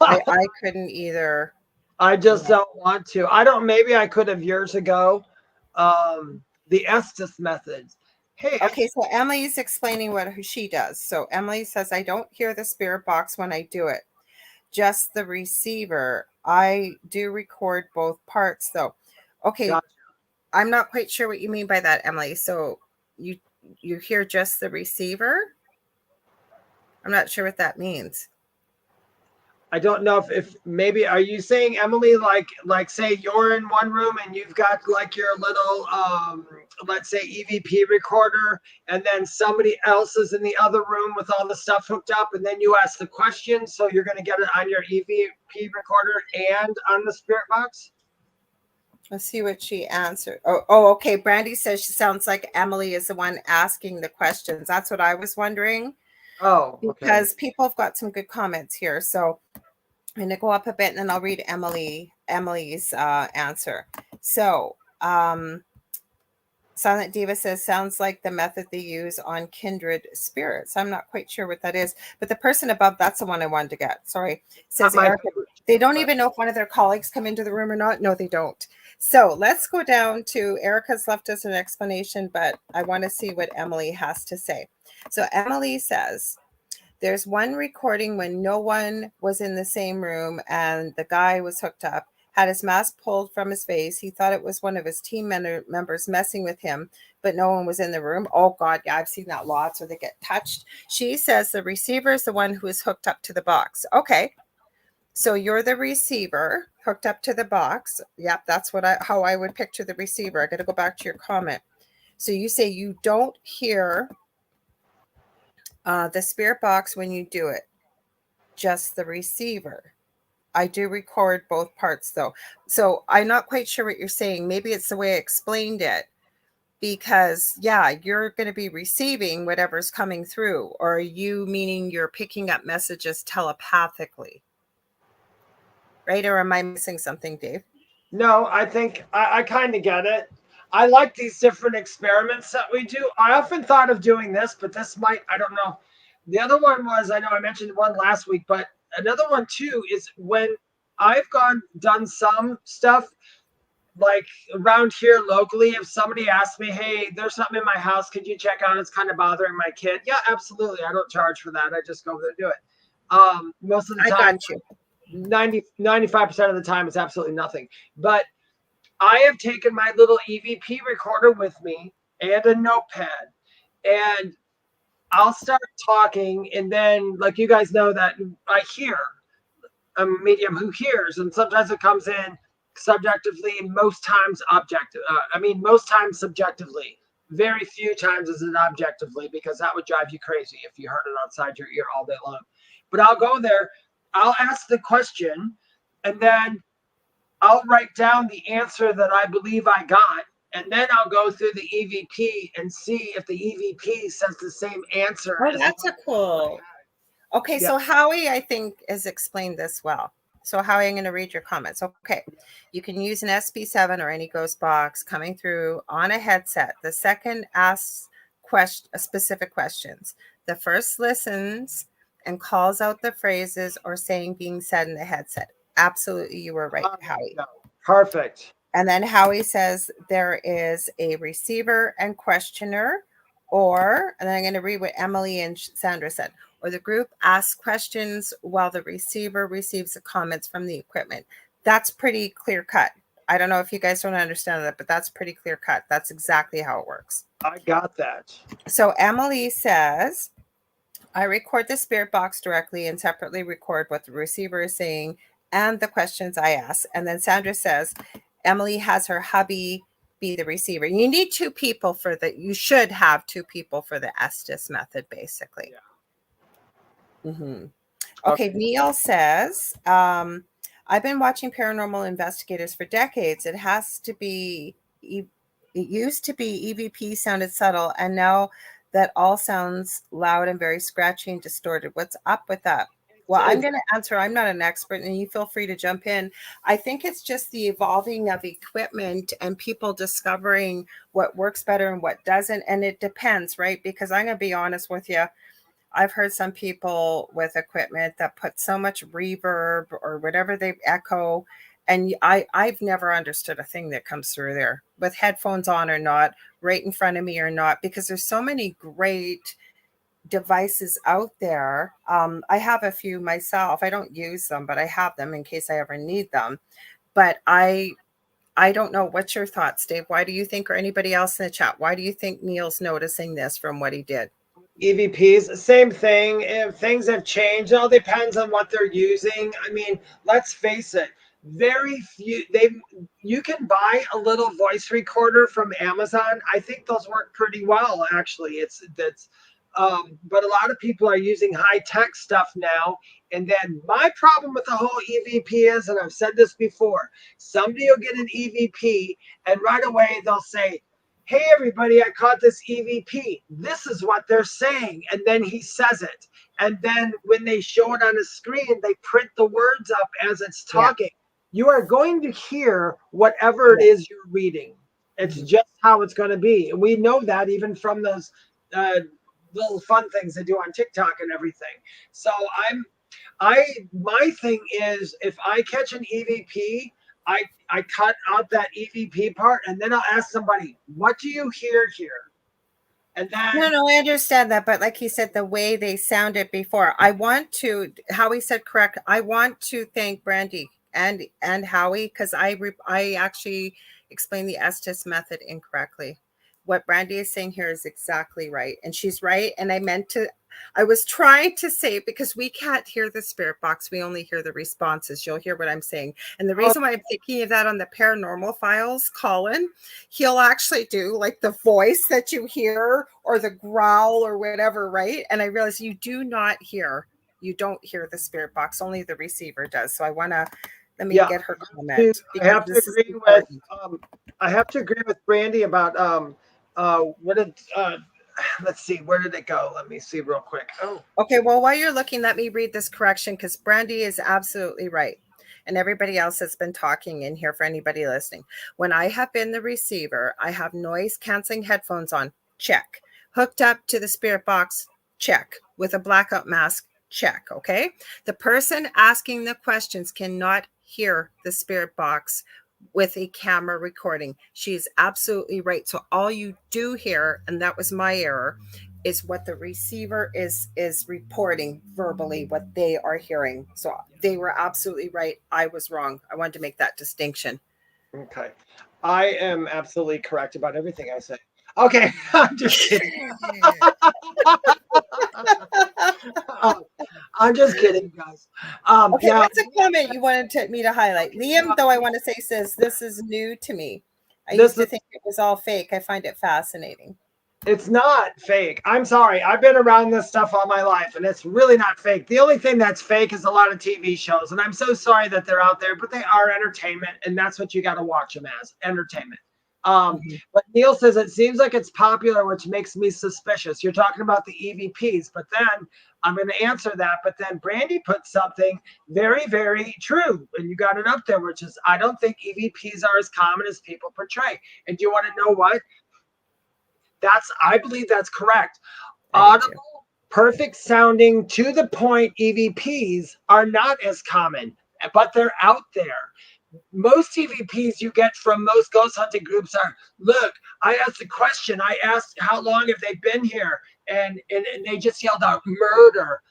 I couldn't either. I just don't want to. Maybe I could have years ago. The Estes methods. Hey. Okay, so Emily's explaining what she does. So Emily says, I don't hear the spirit box when I do it, just the receiver. I do record both parts though. Okay, gotcha. I'm not quite sure what you mean by that, Emily. So you hear just the receiver? I'm not sure what that means. I don't know if maybe, are you saying, Emily, like say you're in one room and you've got like your little let's say EVP recorder, and then somebody else is in the other room with all the stuff hooked up, and then you ask the question, so you're going to get it on your EVP recorder and on the spirit box? Let's see what she answered. Oh, okay. Brandy says she sounds like Emily is the one asking the questions. That's what I was wondering. Oh, okay. Because people have got some good comments here. So I'm going to go up a bit and then I'll read Emily's answer. So Silent Diva says, sounds like the method they use on kindred spirits. I'm not quite sure what that is, but the person above, that's the one I wanted to get. Sorry. Says Erica, they don't even know if one of their colleagues come into the room or not. No, they don't. So let's go down to Erica's left us an explanation, but I want to see what Emily has to say. So Emily says, there's one recording when no one was in the same room and the guy was hooked up, had his mask pulled from his face. He thought it was one of his team members messing with him, but no one was in the room. Oh, God, yeah, I've seen that lots where they get touched. She says the receiver is the one who is hooked up to the box. Okay, so you're the receiver hooked up to the box. Yep, that's how I would picture the receiver. I got to go back to your comment. So you say you don't hear the spirit box when you do it, just the receiver. I do record both parts though. So I'm not quite sure what you're saying. Maybe it's the way I explained it, because yeah, you're going to be receiving whatever's coming through. Or are you meaning you're picking up messages telepathically? Right? Or am I missing something, Dave? No, I think I kind of get it. I like these different experiments that we do. I often thought of doing this, but this might, I don't know. The other one was, I know I mentioned one last week, but another one too is when I've done some stuff like around here locally. If somebody asks me, hey, there's something in my house, could you check out? It's kind of bothering my kid. Yeah, absolutely. I don't charge for that. I just go over there and do it. Most of the time, I got you. 95% of the time, it's absolutely nothing. But I have taken my little EVP recorder with me and a notepad, and I'll start talking, and then, like you guys know, that I hear medium who hears, and sometimes it comes in subjectively, most times objective. Most times subjectively. Very few times is it objectively, because that would drive you crazy if you heard it outside your ear all day long. But I'll go there, I'll ask the question, and then I'll write down the answer that I believe I got, and then I'll go through the EVP and see if the EVP says the same answer. Oh, that's a cool. Okay, Yeah. so Howie, I think, has explained this well. So Howie, I'm going to read your comments. Okay, you can use an SP7 or any ghost box coming through on a headset. The second asks specific questions. The first listens and calls out the phrases or saying being said in the headset. Absolutely, you were right, Howie. Perfect. And then Howie says there is a receiver and questioner, and then I'm going to read what Emily and Sandra said, or the group asks questions while the receiver receives the comments from the equipment. That's pretty clear cut. I don't know if you guys don't understand that, but that's pretty clear cut. That's exactly how it works. I got that. So Emily says, I record the spirit box directly and separately record what the receiver is saying and the questions I ask. And then Sandra says, Emily has her hubby be the receiver. You need two people for you should have two people for the Estes method, basically. Yeah. Mm-hmm. Okay, Neil says, I've been watching paranormal investigators for decades. It used to be EVP sounded subtle, and now that all sounds loud and very scratchy and distorted. What's up with that? Well, I'm going to answer. I'm not an expert, and you feel free to jump in. I think it's just the evolving of equipment and people discovering what works better and what doesn't. And it depends, right? Because I'm going to be honest with you. I've heard some people with equipment that put so much reverb or whatever they echo. And I've never understood a thing that comes through there with headphones on or not, right in front of me or not, because there's so many great devices out there. I have a few myself. I don't use them, but I have them in case I ever need them. But I don't know. What's your thoughts, Dave? Why do you think, or anybody else in the chat, why do you think Neil's noticing this from what he did? EVPs, same thing. If things have changed, it all depends on what they're using. I mean, let's face it. Very few. You can buy a little voice recorder from Amazon. I think those work pretty well, actually. But a lot of people are using high tech stuff now. And then my problem with the whole EVP is, and I've said this before, somebody will get an EVP and right away they'll say, hey, everybody, I caught this EVP. This is what they're saying. And then he says it. And then when they show it on a screen, they print the words up as it's talking. Yeah. You are going to hear whatever it is you're reading. It's just how it's going to be. And we know that even from those little fun things they do on TikTok and everything. So my thing is, if I catch an EVP, I cut out that EVP part, and then I'll ask somebody, what do you hear here? And then no, I understand that, but like he said, the way they sounded before, I want to, Howie said correct. I want to thank Brandy and Howie, because I actually explained the Estes method incorrectly. What Brandy is saying here is exactly right, and she's right. And I was trying to say, because we can't hear the spirit box, we only hear the responses. You'll hear what I'm saying. And the reason why I'm thinking of that on the paranormal files, Colin, he'll actually do like the voice that you hear or the growl or whatever, right? And I realized you don't hear the spirit box, only the receiver does. So let me get her comment. I have to agree with Brandy about let's see, where did it go? Let me see real quick. Oh, okay. Well, while you're looking, let me read this correction, because Brandy is absolutely right. And everybody else has been talking in here for anybody listening. When I have been the receiver, I have noise canceling headphones on, check. Hooked up to the spirit box, check. With a blackout mask, check. Okay. The person asking the questions cannot hear the spirit box with a camera recording. She's absolutely right. So all you do hear, and that was my error, is what the receiver is reporting verbally, what they are hearing. So they were absolutely right. I was wrong. I wanted to make that distinction. Okay. I am absolutely correct about everything I say. Okay. I'm just kidding. I'm just kidding, guys. Okay, Yeah. what's a comment you wanted me to highlight? Liam, though, I want to say, says, this is new to me. I used to think it was all fake. I find it fascinating. It's not fake. I'm sorry. I've been around this stuff all my life, and it's really not fake. The only thing that's fake is a lot of TV shows, and I'm so sorry that they're out there, but they are entertainment, and that's what you got to watch them as, entertainment. But Neil says it seems like it's popular, which makes me suspicious. You're talking about the EVPs, but then I'm going to answer that. But then Brandy put something very, very true, and you got it up there, which is I don't think EVPs are as common as people portray. And do you want to know what? I believe that's correct. Audible, perfect sounding, to the point EVPs are not as common, but they're out there. Most EVPs you get from most ghost hunting groups are, look, I asked a question. I asked how long have they been here? And they just yelled out murder.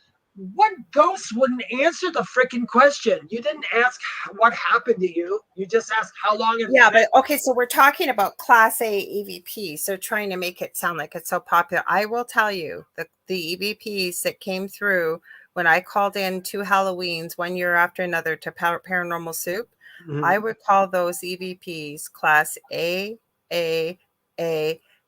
What ghost wouldn't answer the freaking question? You didn't ask what happened to you. You just asked how long. But okay, so we're talking about Class A EVP. So trying to make it sound like it's so popular. I will tell you that the EVPs that came through when I called in 2 Halloweens, one year after another, to Paranormal Soup, I would call those EVPs Class A. You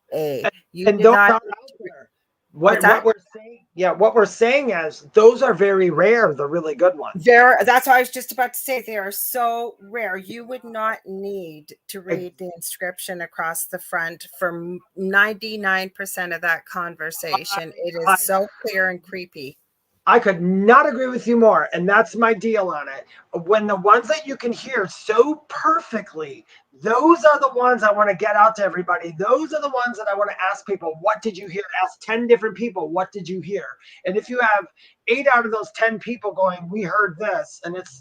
and did those not. aren't out there. What we're saying is those are very rare, the really good ones. That's what I was just about to say. They are so rare. You would not need to read the inscription across the front for 99% of that conversation. It is so clear and creepy. I could not agree with you more. And that's my deal on it. When the ones that you can hear so perfectly, those are the ones I want to get out to everybody. Those are the ones that I want to ask people, what did you hear? Ask 10 different people, what did you hear? And if you have 8 out of those 10 people going, we heard this, and it's,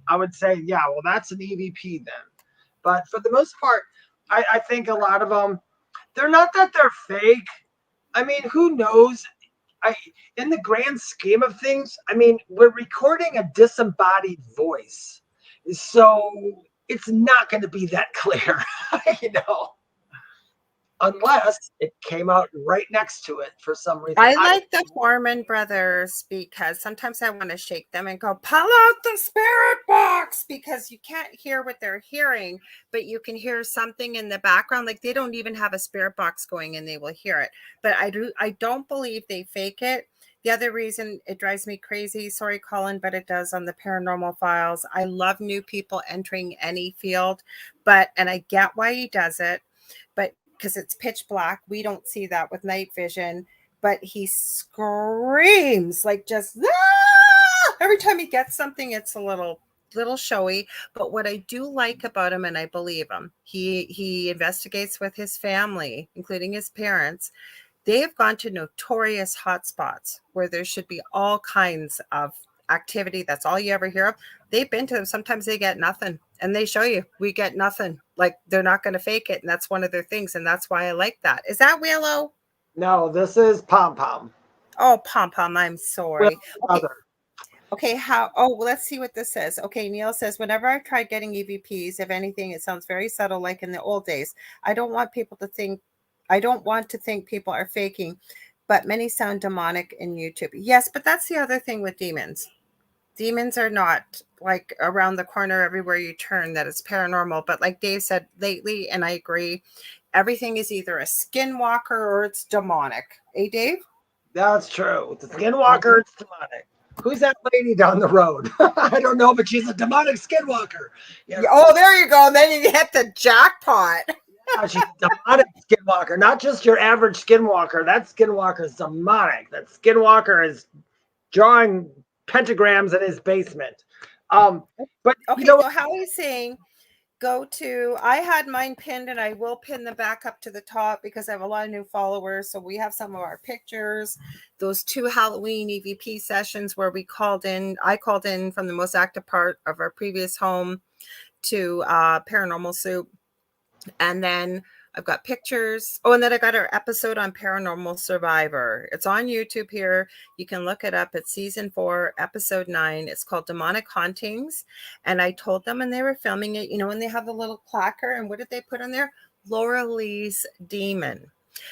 I would say, yeah, well, that's an EVP then. But for the most part, I think a lot of them, they're not that they're fake. I mean, who knows? In the grand scheme of things, I mean, we're recording a disembodied voice. So it's not going to be that clear, unless it came out right next to it for some reason. I like the Foreman brothers because sometimes I want to shake them and go, pull out the spirit box, because you can't hear what they're hearing, but you can hear something in the background. Like they don't even have a spirit box going and they will hear it. But I don't believe they fake it. The other reason it drives me crazy, sorry, Colin, but it does on the Paranormal Files. I love new people entering any field, and I get why he does it, but because it's pitch black, we don't see that with night vision, but he screams like just every time he gets something. It's a little showy, but what I do like about him, and I believe him, he investigates with his family, including his parents. They have gone to notorious hotspots where there should be all kinds of activity. That's all you ever hear of. They've been to them. Sometimes they get nothing, and they show you, we get nothing. Like they're not going to fake it. And that's one of their things. And that's why I like that. Is that Willow? No, this is Pom Pom. Oh, Pom Pom. I'm sorry. Okay. Let's see what this says. Okay. Neil says, whenever I've tried getting EVPs, if anything, it sounds very subtle, like in the old days. I don't want to think people are faking, but many sound demonic in YouTube. Yes, but that's the other thing with demons. Demons are not like around the corner everywhere you turn that it's paranormal. But like Dave said lately, and I agree, everything is either a skinwalker or it's demonic. Hey, Dave? That's true. The skinwalker, it's demonic. Who's that lady down the road? I don't know, but she's a demonic skinwalker. Yeah. Oh, there you go. And then you hit the jackpot. Yeah, she's a demonic skinwalker, not just your average skinwalker. That skinwalker is demonic. That skinwalker is drawing pentagrams in his basement. But okay, so Howie's saying, I had mine pinned, and I will pin them back up to the top because I have a lot of new followers. So we have some of our pictures, those 2 Halloween EVP sessions where I called in from the most active part of our previous home to Paranormal Soup. And then I've got pictures. Oh, and then I got our episode on Paranormal Survivor. It's on YouTube here. You can look it up. It's season 4, episode 9. It's called Demonic Hauntings. And I told them, and they were filming it, and they have the little clacker. And what did they put on there? Lorilei's Demon.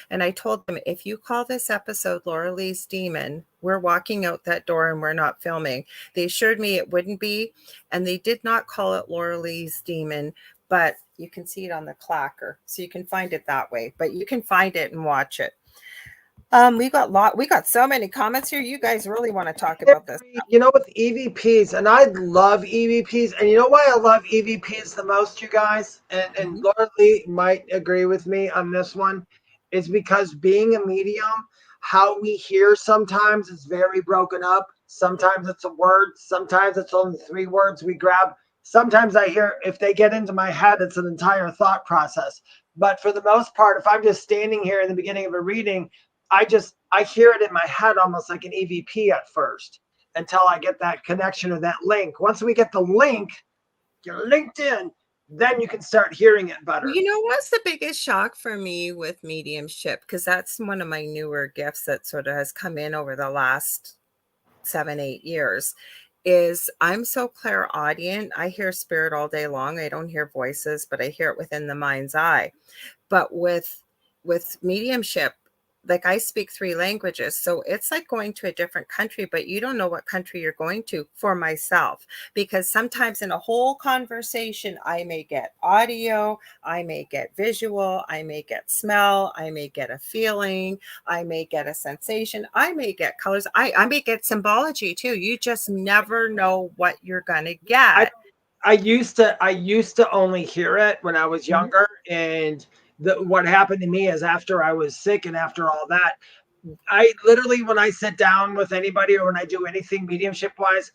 And I told them, if you call this episode Lorilai's Demon, we're walking out that door and we're not filming. They assured me it wouldn't be, and they did not call it Lorilai's Demon, but you can see it on the clacker, so you can find it that way. But you can find it and watch it. We got so many comments here. You guys really want to talk about this. You know, with EVPs, and I love EVPs, and you know why I love EVPs the most, you guys, and Laura Lee might agree with me on this one, is because being a medium, how we hear sometimes is very broken up. Sometimes it's a word, sometimes it's only 3 words we grab. Sometimes I hear, if they get into my head, it's an entire thought process. But for the most part, if I'm just standing here in the beginning of a reading, I hear it in my head almost like an EVP at first until I get that connection or that link. Once we get the link, you're linked in, then you can start hearing it better. You know what's the biggest shock for me with mediumship? Because that's one of my newer gifts that sort of has come in over the last 7-8 years, is I'm so clairaudient. I hear spirit all day long. I don't hear voices, but I hear it within the mind's eye. But with mediumship, like I speak 3 languages, so it's like going to a different country, but you don't know what country you're going to. For myself, because sometimes in a whole conversation, I may get audio, I may get visual, I may get smell, I may get a feeling, I may get a sensation, I may get colors, I may get symbology too. You just never know what you're gonna get. I used to only hear it when I was younger, and what happened to me is after I was sick and after all that, I literally, when I sit down with anybody or when I do anything mediumship wise,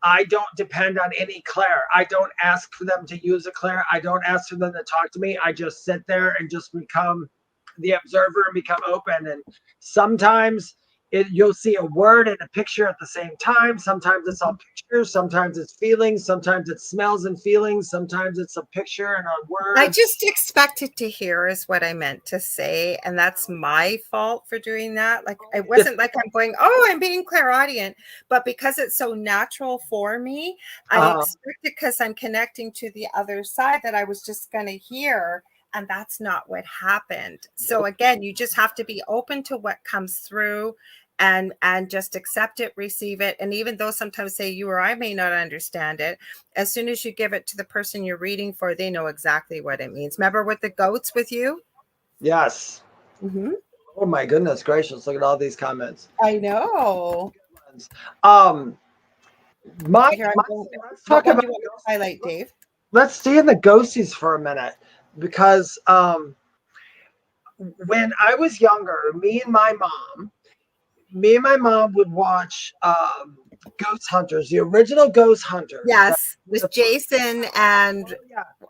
I don't depend on any clair. I don't ask for them to use a clair. I don't ask for them to talk to me. I just sit there and just become the observer and become open. And sometimes you'll see a word and a picture at the same time. Sometimes it's all pictures. Sometimes it's feelings. Sometimes it's smells and feelings. Sometimes it's a picture and a word. I just expected to hear is what I meant to say. And that's my fault for doing that. Like, it wasn't like I'm going, oh, I'm being clairaudient, but because it's so natural for me, I expected, because I'm connecting to the other side, that I was just going to hear. And that's not what happened. So again, you just have to be open to what comes through and just accept it, receive it. And even though sometimes say you or I may not understand it, as soon as you give it to the person you're reading for, they know exactly what it means. Remember with the goats with you? Yes. Oh my goodness gracious. Look at all these comments. I know. Let's talk about highlight, Dave. Let's stay in the ghosties for a minute, because when I was younger, me and my mom would watch Ghost Hunters, the original Ghost Hunters. Yes, with Jason and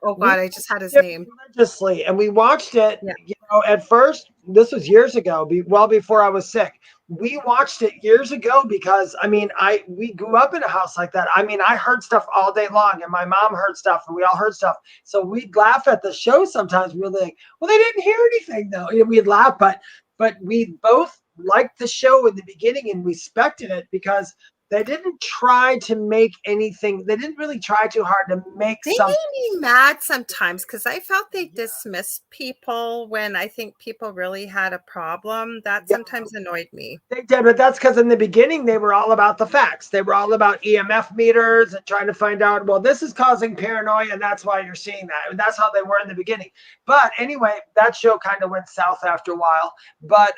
oh God, I just had his name. Religiously, and we watched it. You know, at first, this was years ago, well before I was sick. We watched it years ago because we grew up in a house like that. I mean, I heard stuff all day long, and my mom heard stuff, and we all heard stuff. So we'd laugh at the show sometimes. We were like, "Well, they didn't hear anything, though." You know, we'd laugh, but we both liked the show in the beginning and respected it because they didn't try to make anything. They didn't really try too hard to make something. They made me mad sometimes because I felt they dismissed people when I think people really had a problem. That sometimes annoyed me. They did, but that's because in the beginning, they were all about the facts. They were all about EMF meters and trying to find out, well, this is causing paranoia, and that's why you're seeing that. And that's how they were in the beginning. But anyway, that show kind of went south after a while. But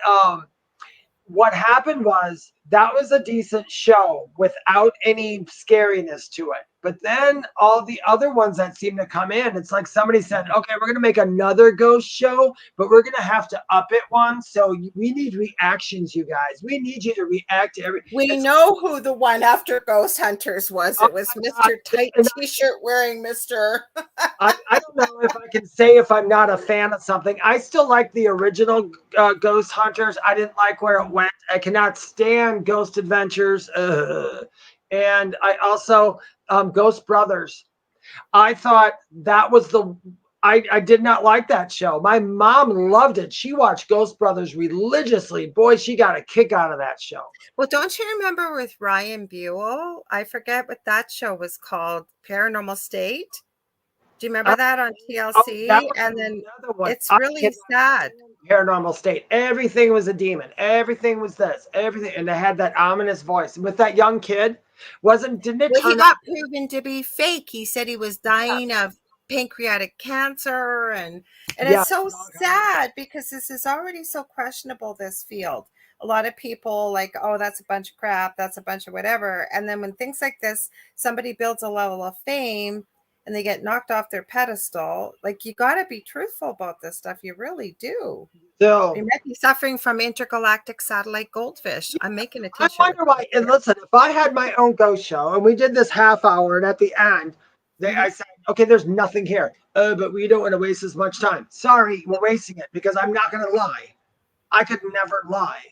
what happened was that was a decent show without any scariness to it. But then all the other ones that seem to come in, it's like somebody said, okay, we're going to make another ghost show, but we're going to have to up it one. So we need reactions, you guys. We need you to react to everything. We know who the one after Ghost Hunters was. It was Mr. Tight T-shirt wearing Mr. I don't know if I can say if I'm not a fan of something. I still like the original Ghost Hunters. I didn't like where it went. I cannot stand Ghost Adventures. And I also, Ghost Brothers. I thought that was I did not like that show. My mom loved it. She watched Ghost Brothers religiously. Boy, she got a kick out of that show. Well, don't you remember with Ryan Buell? I forget what that show was called. Paranormal State. Do you remember that on TLC? And then it's really sad. paranormal state. Everything was a demon. Everything was this. Everything, and they had that ominous voice. With that young kid, didn't it Well, he turn out? got proven to be fake. He said he was dying of pancreatic cancer, and Yeah, it's so all kinds of. sad because this is already so questionable, this field. A lot of people like, oh, that's a bunch of crap, that's a bunch of whatever. And then when things like this, somebody builds a level of fame and they get knocked off their pedestal, like you got to be truthful about this stuff. You really do. You So might be suffering from intergalactic satellite goldfish. I'm making a I t-shirt with wonder why. And that. listen, if I had my own ghost show and we did this half hour, and at the end, I Mhm. said, okay, there's nothing here. But we don't want to waste as much time. Sorry, we're wasting it because I'm not going to lie. I could never lie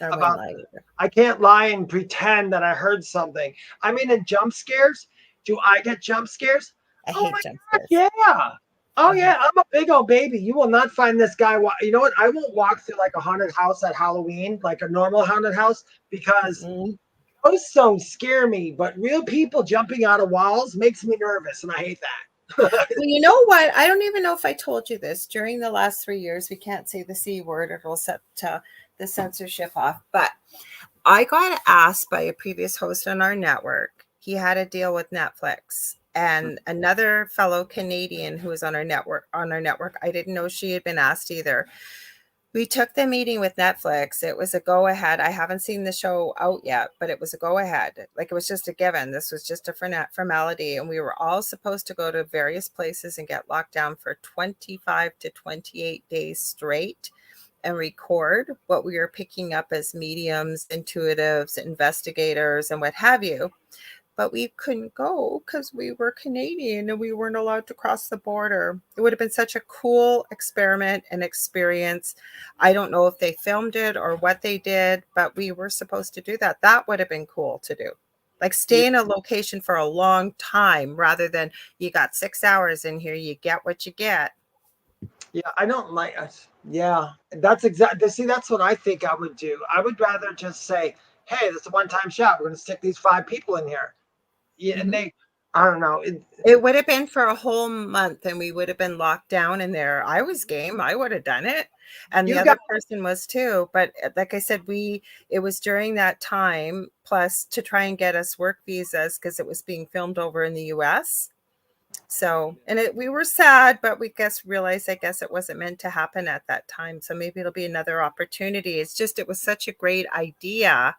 I wouldn't about lie this. either. I can't lie and pretend that I heard something. I mean, in jump scares, do I get jump scares? I Oh hate my jump God, scares. yeah. Oh I hate. yeah, I'm a big old baby. You will not find this guy. You know what? I won't walk through like a haunted house at Halloween, like a normal haunted house, because Mm-mm. ghosts don't scare me. But real people jumping out of walls makes me nervous, and I hate that. Well, you know what? I don't even know if I told you this. During the last 3 years, we can't say the C word, it'll set the censorship off. But I got asked by a previous host on our network. He had a deal with Netflix and another fellow Canadian who was on our network. I didn't know she had been asked either. We took the meeting with Netflix. It was a go ahead. I haven't seen the show out yet, but it was a go ahead. Like it was just a given. This was just a formality. And we were all supposed to go to various places and get locked down for 25 to 28 days straight and record what we were picking up as mediums, intuitives, investigators, and what have you. But we couldn't go because we were Canadian and we weren't allowed to cross the border. It would have been such a cool experiment and experience. I don't know if they filmed it or what they did, but we were supposed to do that. That would have been cool to do. Like Yeah, stay in a location for a long time rather than you got 6 hours in here, you get what you get. yeah, I don't like us. Yeah, that's exactly. See, that's what I think I would do. I would rather just say, "Hey, this is a one-time shot. We're going to stick these 5 people in here." Yeah, and Mhm. they, I don't know. It would have been for a whole month and we would have been locked down in there. I was game. I would have done it. And the You got. other person was too. But like I said, it was during that time, plus to try and get us work visas because it was being filmed over in the US. So, and we were sad, but we realized, I guess it wasn't meant to happen at that time. So maybe it'll be another opportunity. It's just, it was such a great idea.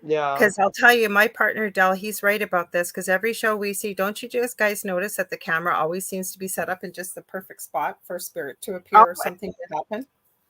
Yeah. Because I'll tell you, my partner Dell, he's right about this. Because every show we see, don't you just guys notice that the camera always seems to be set up in just the perfect spot for a spirit to Oh, appear or something to happen?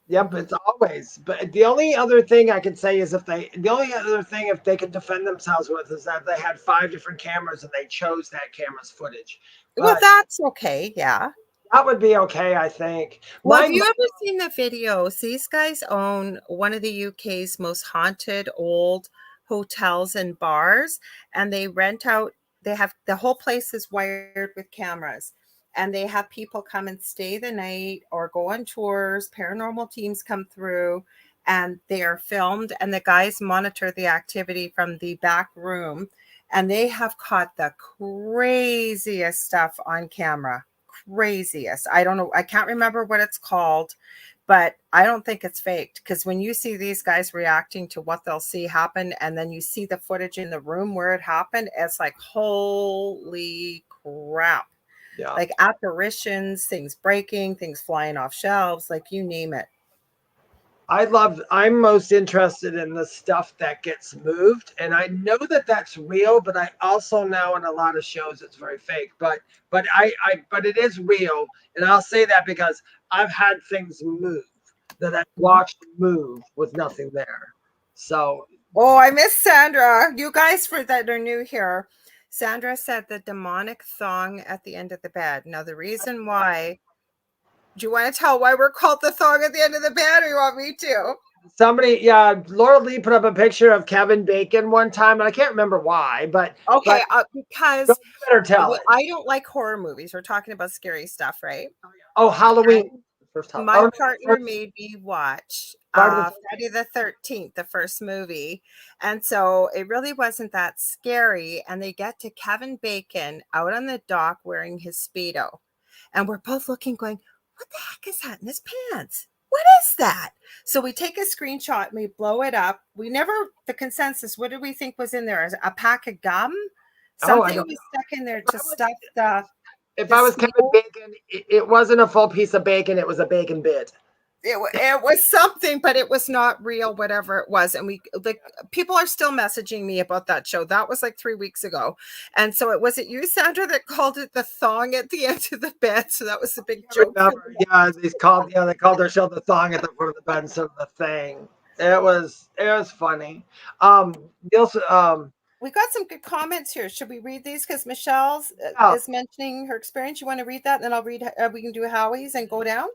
yep. Mhm. It's always. But the only other thing I can say is the only other thing if they could defend themselves with is that they had 5 different cameras and they chose that camera's footage. Well, But that's okay. Yeah. that would be okay, I think. Well, have My you ever seen the videos? These guys own one of the UK's most haunted old hotels and bars, and they rent out, they have the whole place is wired with cameras, and they have people come and stay the night or go on tours. Paranormal teams come through and they are filmed, and the guys monitor the activity from the back room, and they have caught the craziest stuff on camera. Craziest. I don't know. I can't remember what it's called, but I don't think it's faked because when you see these guys reacting to what they'll see happen and then you see the footage in the room where it happened, it's like, holy crap. yeah. Like apparitions, things breaking, things flying off shelves, like you name it. I'm most interested in the stuff that gets moved. And I know that that's real, but I also know in a lot of shows it's very fake. But it is real. And I'll say that because I've had things move that I've Mhm. watched move with nothing there. So, Oh, I miss Sandra. You guys for that are new here. Sandra said the demonic thong at the end of the bed. Now, the reason why, do you want to tell why we're called the thong at the end of the bed, or you want me to? yeah, Laura Lee put up a picture of Kevin Bacon one time, and I can't remember why, but Okay, you because better tell it. I don't like horror movies. We're talking about scary stuff, right? Oh, Halloween. And First time. Oh, my no, partner first made me watch Friday the Friday the 13th, the first movie. And so it really wasn't that scary. And they get to Kevin Bacon out on the dock wearing his Speedo. And we're both looking, going, what the heck is that in his pants? what is that? So we take a screenshot and we blow it up. We never, the consensus, what did we think was in there? A pack of gum? Something was stuck in there to stuff the. If I was Kevin Bacon, it wasn't a full piece of bacon. It was a bacon bit. It was something, but it was not real, whatever it was. And people are still messaging me about that show. That was like 3 weeks ago. And so was it you, Sandra, that called it the thong at the end of the bed? So that was a big joke. Yeah, they called their show the thong at the foot of the bed instead of the thing. It was funny. We got some good comments here. Should we read these? Because Michelle is mentioning her experience. You want to read that? And then I'll read, we can do Howie's and go down.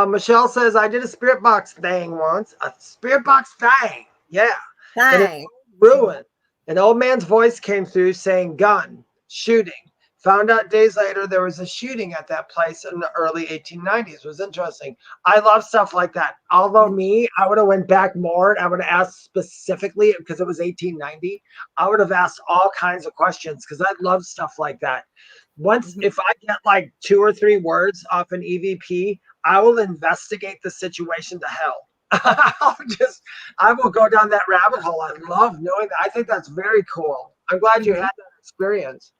Michelle says, I did a spirit box thing once. A spirit box thing. Yeah. Thing. Ruined. An old man's voice came through saying gun, shooting. Found out days later there was a shooting at that place in the early 1890s. It was interesting. I love stuff like that. Although I would have went back more. I would have asked specifically because it was 1890. I would have asked all kinds of questions because I love stuff like that. Once, if I get like 2 or 3 words off an EVP, I will investigate the situation to hell. I will go down that rabbit hole. I love knowing that. I think that's very cool. I'm glad you had that experience.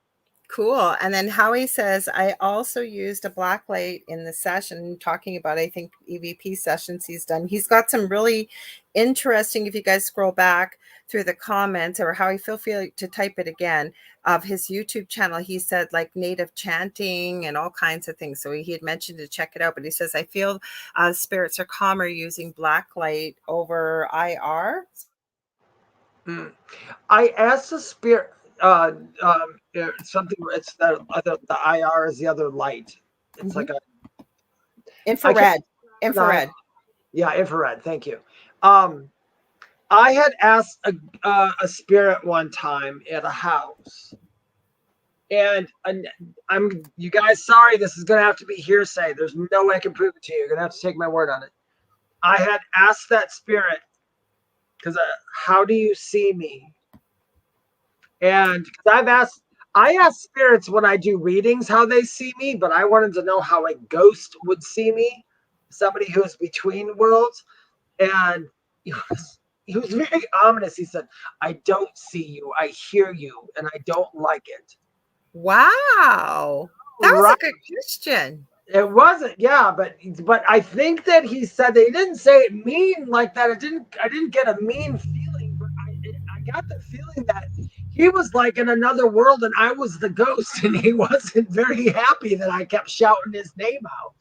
Cool. And then Howie says, I also used a black light in the session, talking about, I think, EVP sessions he's done. He's got some really interesting, if you guys scroll back through the comments, or Howie, feel free to type it again, of his YouTube channel. He said like native chanting and all kinds of things. So he had mentioned to check it out, but he says, I feel spirits are calmer using black light over IR. I asked the spirit, something. It's the IR is the other light. It's like a infrared. Yeah, infrared. Thank you. I had asked a spirit one time at a house, and you guys, sorry, this is gonna have to be hearsay. There's no way I can prove it to you. You're gonna have to take my word on it. I had asked that spirit because how do you see me? And I ask spirits when I do readings how they see me, but I wanted to know how a ghost would see me, somebody who's between worlds. And he was very ominous. He said, I don't see you, I hear you, and I don't like it. Wow. That was a good question. It wasn't, yeah, but I think that he said that he didn't say it mean like that. I didn't get a mean feeling, but I got the feeling that he was like in another world and I was the ghost, and he wasn't very happy that I kept shouting his name out.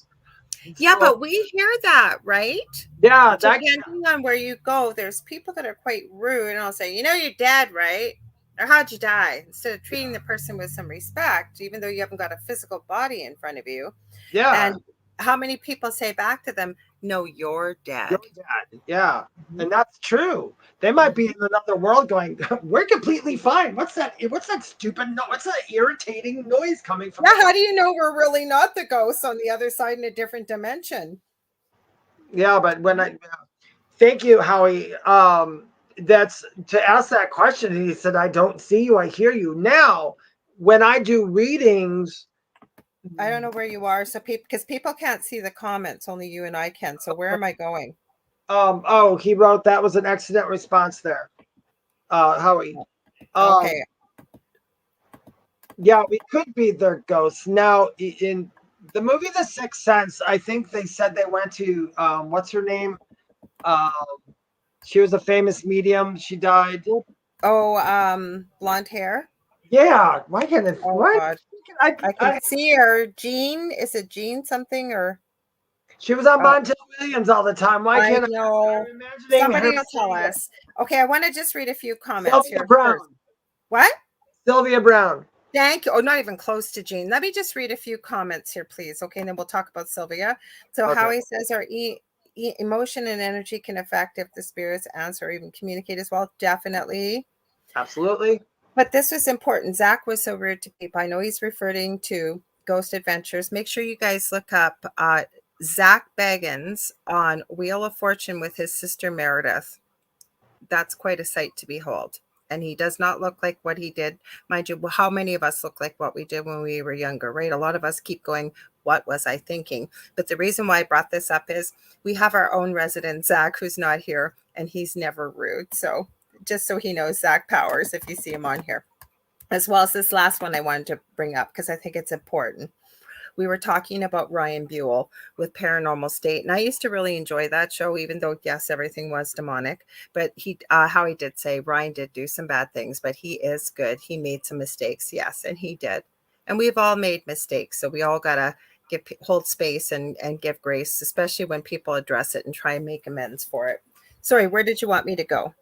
Yeah, but we hear that, right? Yeah. Depending on where you go, there's people that are quite rude, and I'll say, you know, you're dead, right? Or how'd you die? Instead of treating the person with some respect, even though you haven't got a physical body in front of you. Yeah. And how many people say back to them, no, you're dead. You're dead. Yeah. And that's true. They might be in another world going, we're completely fine. What's that stupid what's that irritating noise coming from? Yeah, how do you know we're really not the ghosts on the other side in a different dimension? Yeah, but thank you, Howie. That's to ask that question. He said, I don't see you, I hear you. Now, when I do readings, I don't know where you are. So because people can't see the comments, only you and I can. So where am I going? He wrote that was an excellent response there. Howie. Okay. Yeah, we could be their ghosts. Now, in the movie The Sixth Sense, I think they said they went to what's her name? She was a famous medium. She died. Blonde hair. Yeah. Why can't it? Oh, God. I can see her. Jean, is it Jean something or? She was on Montel Williams all the time. Why can't I know? Somebody will tell us. Okay, I want to just read a few comments Sylvia Brown. First. What? Sylvia Brown. Thank you. Oh, not even close to Jean. Let me just read a few comments here, please. Okay, and then we'll talk about Sylvia. So Howie says our emotion and energy can affect if the spirits answer or even communicate as well. Definitely. Absolutely. But this was important. Zach was so rude to people. I know he's referring to Ghost Adventures. Make sure you guys look up Zach Baggins on Wheel of Fortune with his sister Meredith. That's quite a sight to behold. And he does not look like what he did. Mind you, how many of us look like what we did when we were younger, right? A lot of us keep going what was I thinking? But the reason why I brought this up is we have our own resident, Zach, who's not here, and he's never rude. So just so he knows, Zach Powers, if you see him on here, as well as this last one I wanted to bring up because I think it's important. We were talking about Ryan Buell with Paranormal State, and I used to really enjoy that show, even though, yes, everything was demonic. But Howie did say Ryan did do some bad things, but he is good. He made some mistakes, yes, and he did. And we've all made mistakes, so we all gotta hold space and give grace, especially when people address it and try and make amends for it. Sorry, where did you want me to go?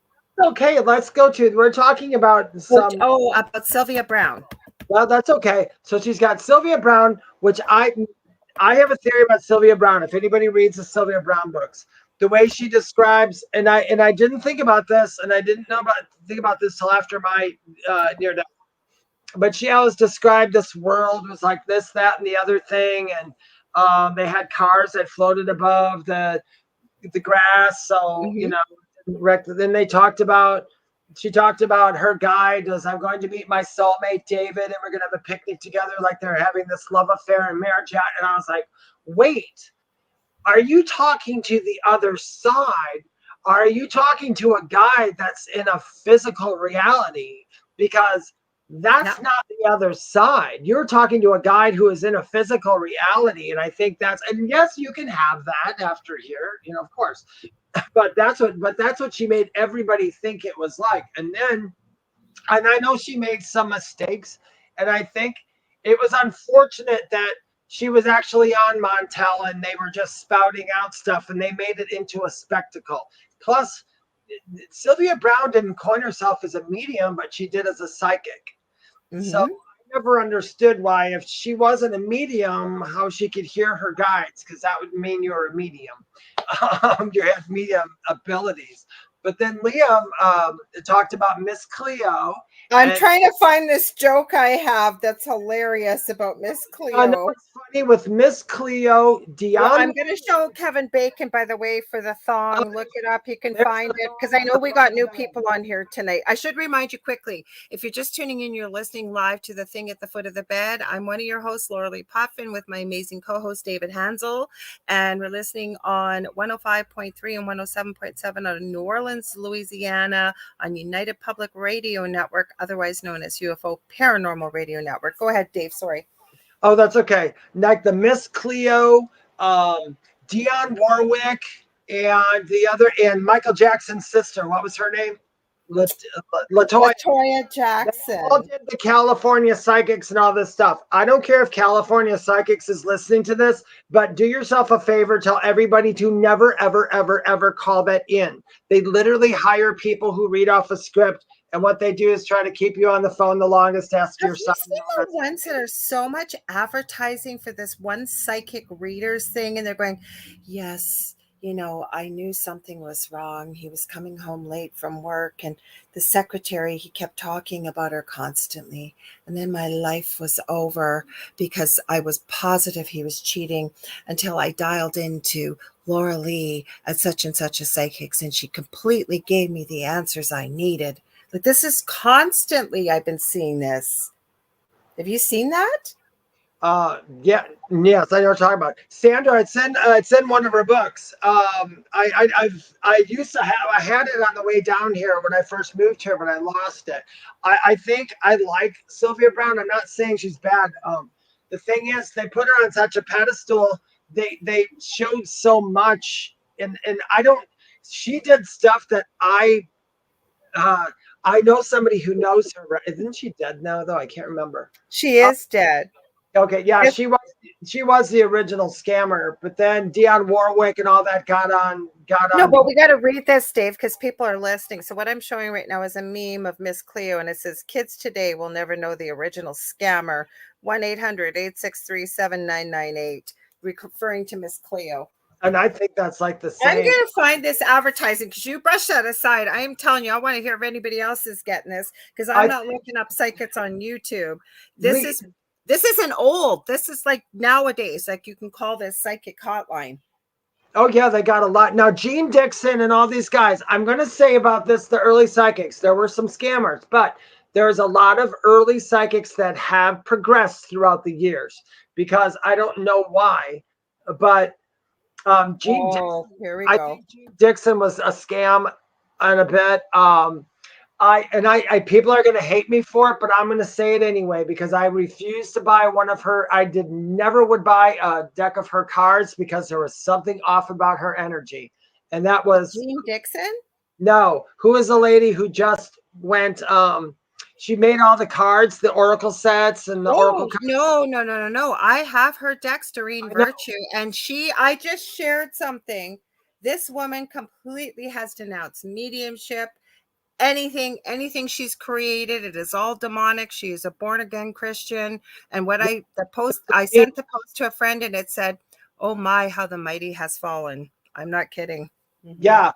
Okay, let's go to. We're talking about some. Oh, about Sylvia Brown. Well, that's okay. So she's got Sylvia Brown, which I have a theory about Sylvia Brown. If anybody reads the Sylvia Brown books, the way she describes, and I didn't think about this, and I didn't think about this till after my near death. But she always described this world was like this, that, and the other thing, and they had cars that floated above the grass. So you know, then she talked about her guide as I'm going to meet my soulmate David, and we're going to have a picnic together, like they're having this love affair in marriage. And I was like, wait, are you talking to the other side? Are you talking to a guide that's in a physical reality? Because that's not the other side. You're talking to a guide who is in a physical reality. And I think and yes, you can have that after here, you know, of course. But that's what she made everybody think it was like. And I know she made some mistakes, and I think it was unfortunate that she was actually on Montel and they were just spouting out stuff and they made it into a spectacle. Plus, Sylvia Brown didn't coin herself as a medium, but she did as a psychic. So I never understood why, if she wasn't a medium, how she could hear her guides, because that would mean you're a medium. You have medium abilities. But then Liam talked about Miss Cleo. I'm trying to find this joke I have that's hilarious about Miss Cleo. I know it's funny with Miss Cleo. Well, I'm going to show Kevin Bacon, by the way, for the thong. Look it up. You can find it because I know we got new people on here tonight. I should remind you quickly, if you're just tuning in, you're listening live to The Thing at the Foot of the Bed. I'm one of your hosts, Lorilei Potvin, with my amazing co-host, David Hanzel. And we're listening on 105.3 and 107.7 out of New Orleans, Louisiana, on United Public Radio Network, otherwise known as UFO Paranormal Radio Network. Go ahead, Dave. Sorry. Oh, that's okay. Like the Miss Cleo, Dionne Warwick, and Michael Jackson's sister. What was her name? Latoya Jackson. They all did the California Psychics and all this stuff. I don't care if California Psychics is listening to this, but do yourself a favor. Tell everybody to never, ever, ever, ever call that in. They literally hire people who read off a script. And what they do is try to keep you on the phone the longest. Ask your son. Have you seen the ones that are so much advertising for this one psychic readers thing? And they're going, yes, you know, I knew something was wrong. He was coming home late from work, and the secretary, he kept talking about her constantly. And then my life was over because I was positive he was cheating until I dialed into Lorilei at such and such a psychics, and she completely gave me the answers I needed. Like, this is constantly, I've been seeing this. Have you seen that? Yes, I know what you're talking about. Sandra, I'd send one of her books. I had it on the way down here when I first moved here, but I lost it. I think I like Sylvia Brown. I'm not saying she's bad. The thing is, they put her on such a pedestal. They showed so much, and she did stuff that I know somebody who knows her. Isn't she dead now, though? I can't remember. She is dead. Okay, yeah, she was the original scammer, but then Dionne Warwick and all that got on. No, but we got to read this, Dave, because people are listening. So what I'm showing right now is a meme of Miss Cleo, and it says, "Kids today will never know the original scammer." 1-800-863-7998, referring to Miss Cleo. And I think that's like the same. I'm going to find this advertising because you brush that aside. I am telling you, I want to hear if anybody else is getting this because I'm not looking up psychics on YouTube. This isn't old. This is like nowadays. Like, you can call this psychic hotline. Oh, yeah, they got a lot. Now, Gene Dixon and all these guys, I'm going to say about this, the early psychics, there were some scammers, but there's a lot of early psychics that have progressed throughout the years, because I don't know why, but Gene Oh, Dixon, here we I go. think Gene Dixon was a scam on a bit. I people are gonna hate me for it, but I'm gonna say it anyway because I refused to buy one of her. I did never would buy a deck of her cards because there was something off about her energy, and that was Jean Dixon? no. Who is the lady who just went? She made all the cards, the oracle sets, and the oracle Oh, cards. no. I have her Dexterine I know. Virtue, and I just shared something. This woman completely has denounced mediumship. Anything she's created, it is all demonic. She is a born again Christian. And I sent the post to a friend, and it said, "Oh my, how the mighty has fallen." I'm not kidding. Yeah,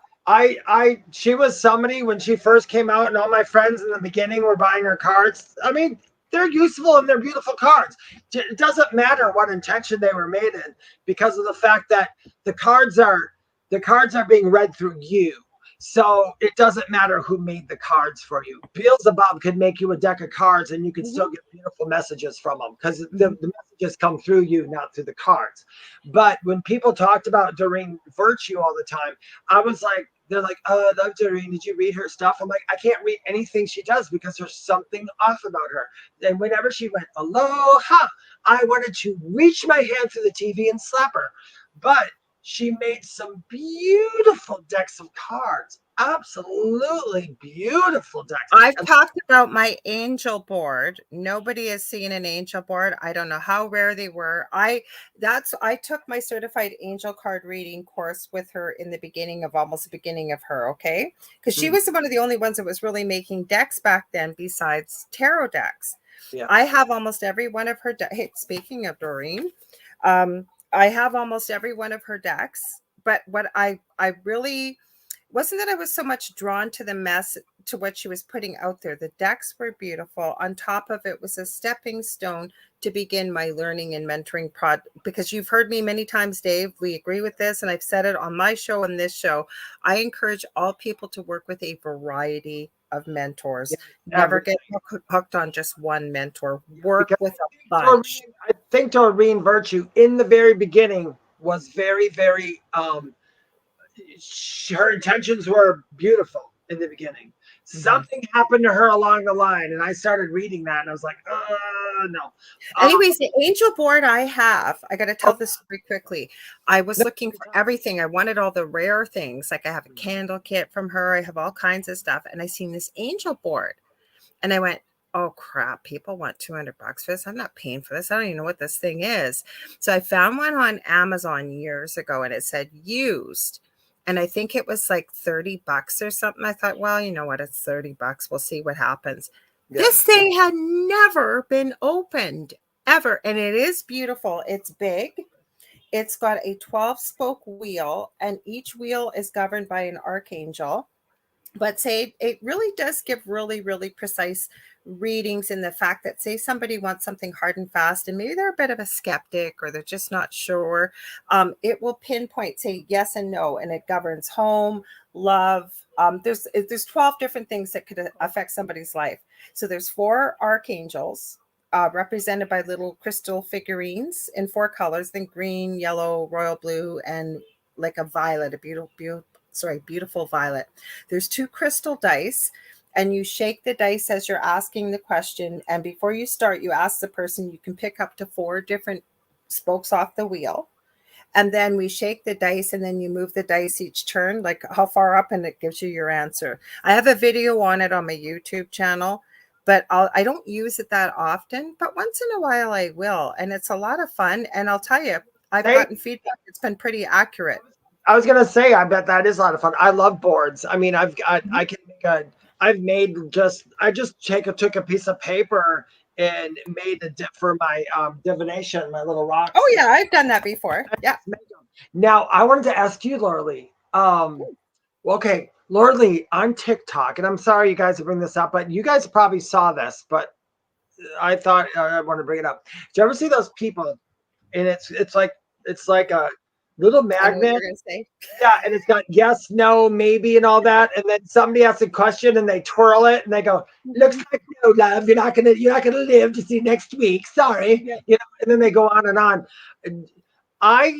she was somebody when she first came out, and all my friends in the beginning were buying her cards. I mean, they're useful and they're beautiful cards. It doesn't matter what intention they were made in, because of the fact that the cards are being read through you. So it doesn't matter who made the cards for you. Beelzebub could make you a deck of cards and you could still get beautiful messages from them, because the messages come through you, not through the cards. But when people talked about Doreen Virtue all the time, I was like, they're like, oh, I love Doreen. Did you read her stuff? I'm like, I can't read anything she does because there's something off about her. And whenever she went, aloha, I wanted to reach my hand through the TV and slap her. But she made some beautiful decks of cards. Absolutely beautiful decks. I've talked about my angel board. Nobody has seen an angel board. I don't know how rare they were. I took my certified angel card reading course with her in the beginning of her, okay? Because she was one of the only ones that was really making decks back then besides tarot decks. Yeah. I have almost every one of her decks. Hey, speaking of Doreen, I have almost every one of her decks, but what I really wasn't that I was so much drawn to to what she was putting out there. The decks were beautiful. On top of it was a stepping stone to begin my learning and mentoring because you've heard me many times, Dave, we agree with this, and I've said it on my show and this show. I encourage all people to work with a variety of mentors. Never get hooked on just one mentor. Work with a bunch. I think Doreen Virtue in the very beginning was very, very her intentions were beautiful in the beginning. Something happened to her along the line, and I started reading that, and I was like, no. Anyways, the angel board I got to tell this story quickly. I was looking for everything. I wanted all the rare things. Like I have a candle kit from her. I have all kinds of stuff. And I seen this angel board, and I went, oh crap, people want $200 for this. I'm not paying for this. I don't even know what this thing is. So I found one on Amazon years ago, and it said used. And I think it was like $30 or something. I thought, well, you know what? It's $30. We'll see what happens. Yeah. This thing had never been opened ever. And it is beautiful. It's big. It's got a 12-spoke wheel, and each wheel is governed by an archangel. But say it really does give really, really precise readings in the fact that, say somebody wants something hard and fast, and maybe they're a bit of a skeptic or they're just not sure. It will pinpoint, say yes and no, and it governs home, love. There's 12 different things that could affect somebody's life. So there's 4 archangels represented by little crystal figurines in 4 colors: then green, yellow, royal blue, and like a violet, a beautiful violet. There's 2 crystal dice, and you shake the dice as you're asking the question. And before you start, you ask the person, you can pick up to 4 different spokes off the wheel. And then we shake the dice, and then you move the dice each turn, like how far up, and it gives you your answer. I have a video on it on my YouTube channel, but I don't use it that often, but once in a while I will. And it's a lot of fun. And I'll tell you, I've gotten feedback. It's been pretty accurate. I was gonna say, I bet that is a lot of fun. I love boards. I mean, I took a piece of paper and made a dip for my divination, my little rocks. Oh yeah, I've done that before. Yeah. Now I wanted to ask you, Lorilei. Okay, Lorilei, on TikTok, and I'm sorry you guys to bring this up, but you guys probably saw this, but I thought I want to bring it up. Do you ever see those people? And it's like a little I know what magnet. you're going to say. Yeah, and it's got yes, no, maybe, and all that. And then somebody asks a question, and they twirl it, and they go, "Looks like no, love. You're not gonna live to see next week. Sorry." Yeah. And then they go on and on. I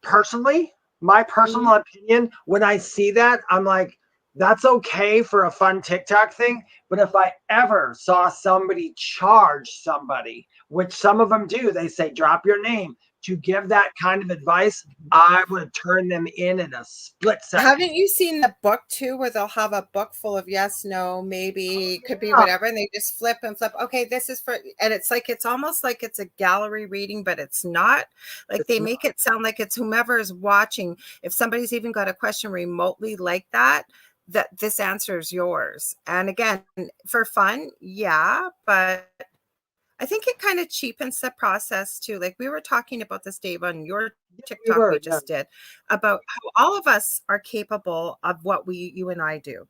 personally, my personal opinion, when I see that, I'm like, that's okay for a fun TikTok thing. But if I ever saw somebody charge somebody, which some of them do, they say, drop your name to give that kind of advice, I would turn them in a split second. Haven't you seen the book too, where they'll have a book full of yes, no, maybe, could be Yeah. whatever, and they just flip and flip. Okay, this is for, and it's like, it's almost like it's a gallery reading, but it's not. Like It's they not. make it sound like it's whomever is watching. If somebody's even got a question remotely like that, that this answer is yours. And again, for fun, yeah, but I think it kind of cheapens the process too. Like we were talking about this, Dave, on your TikTok we just did, about how all of us are capable of what you and I do.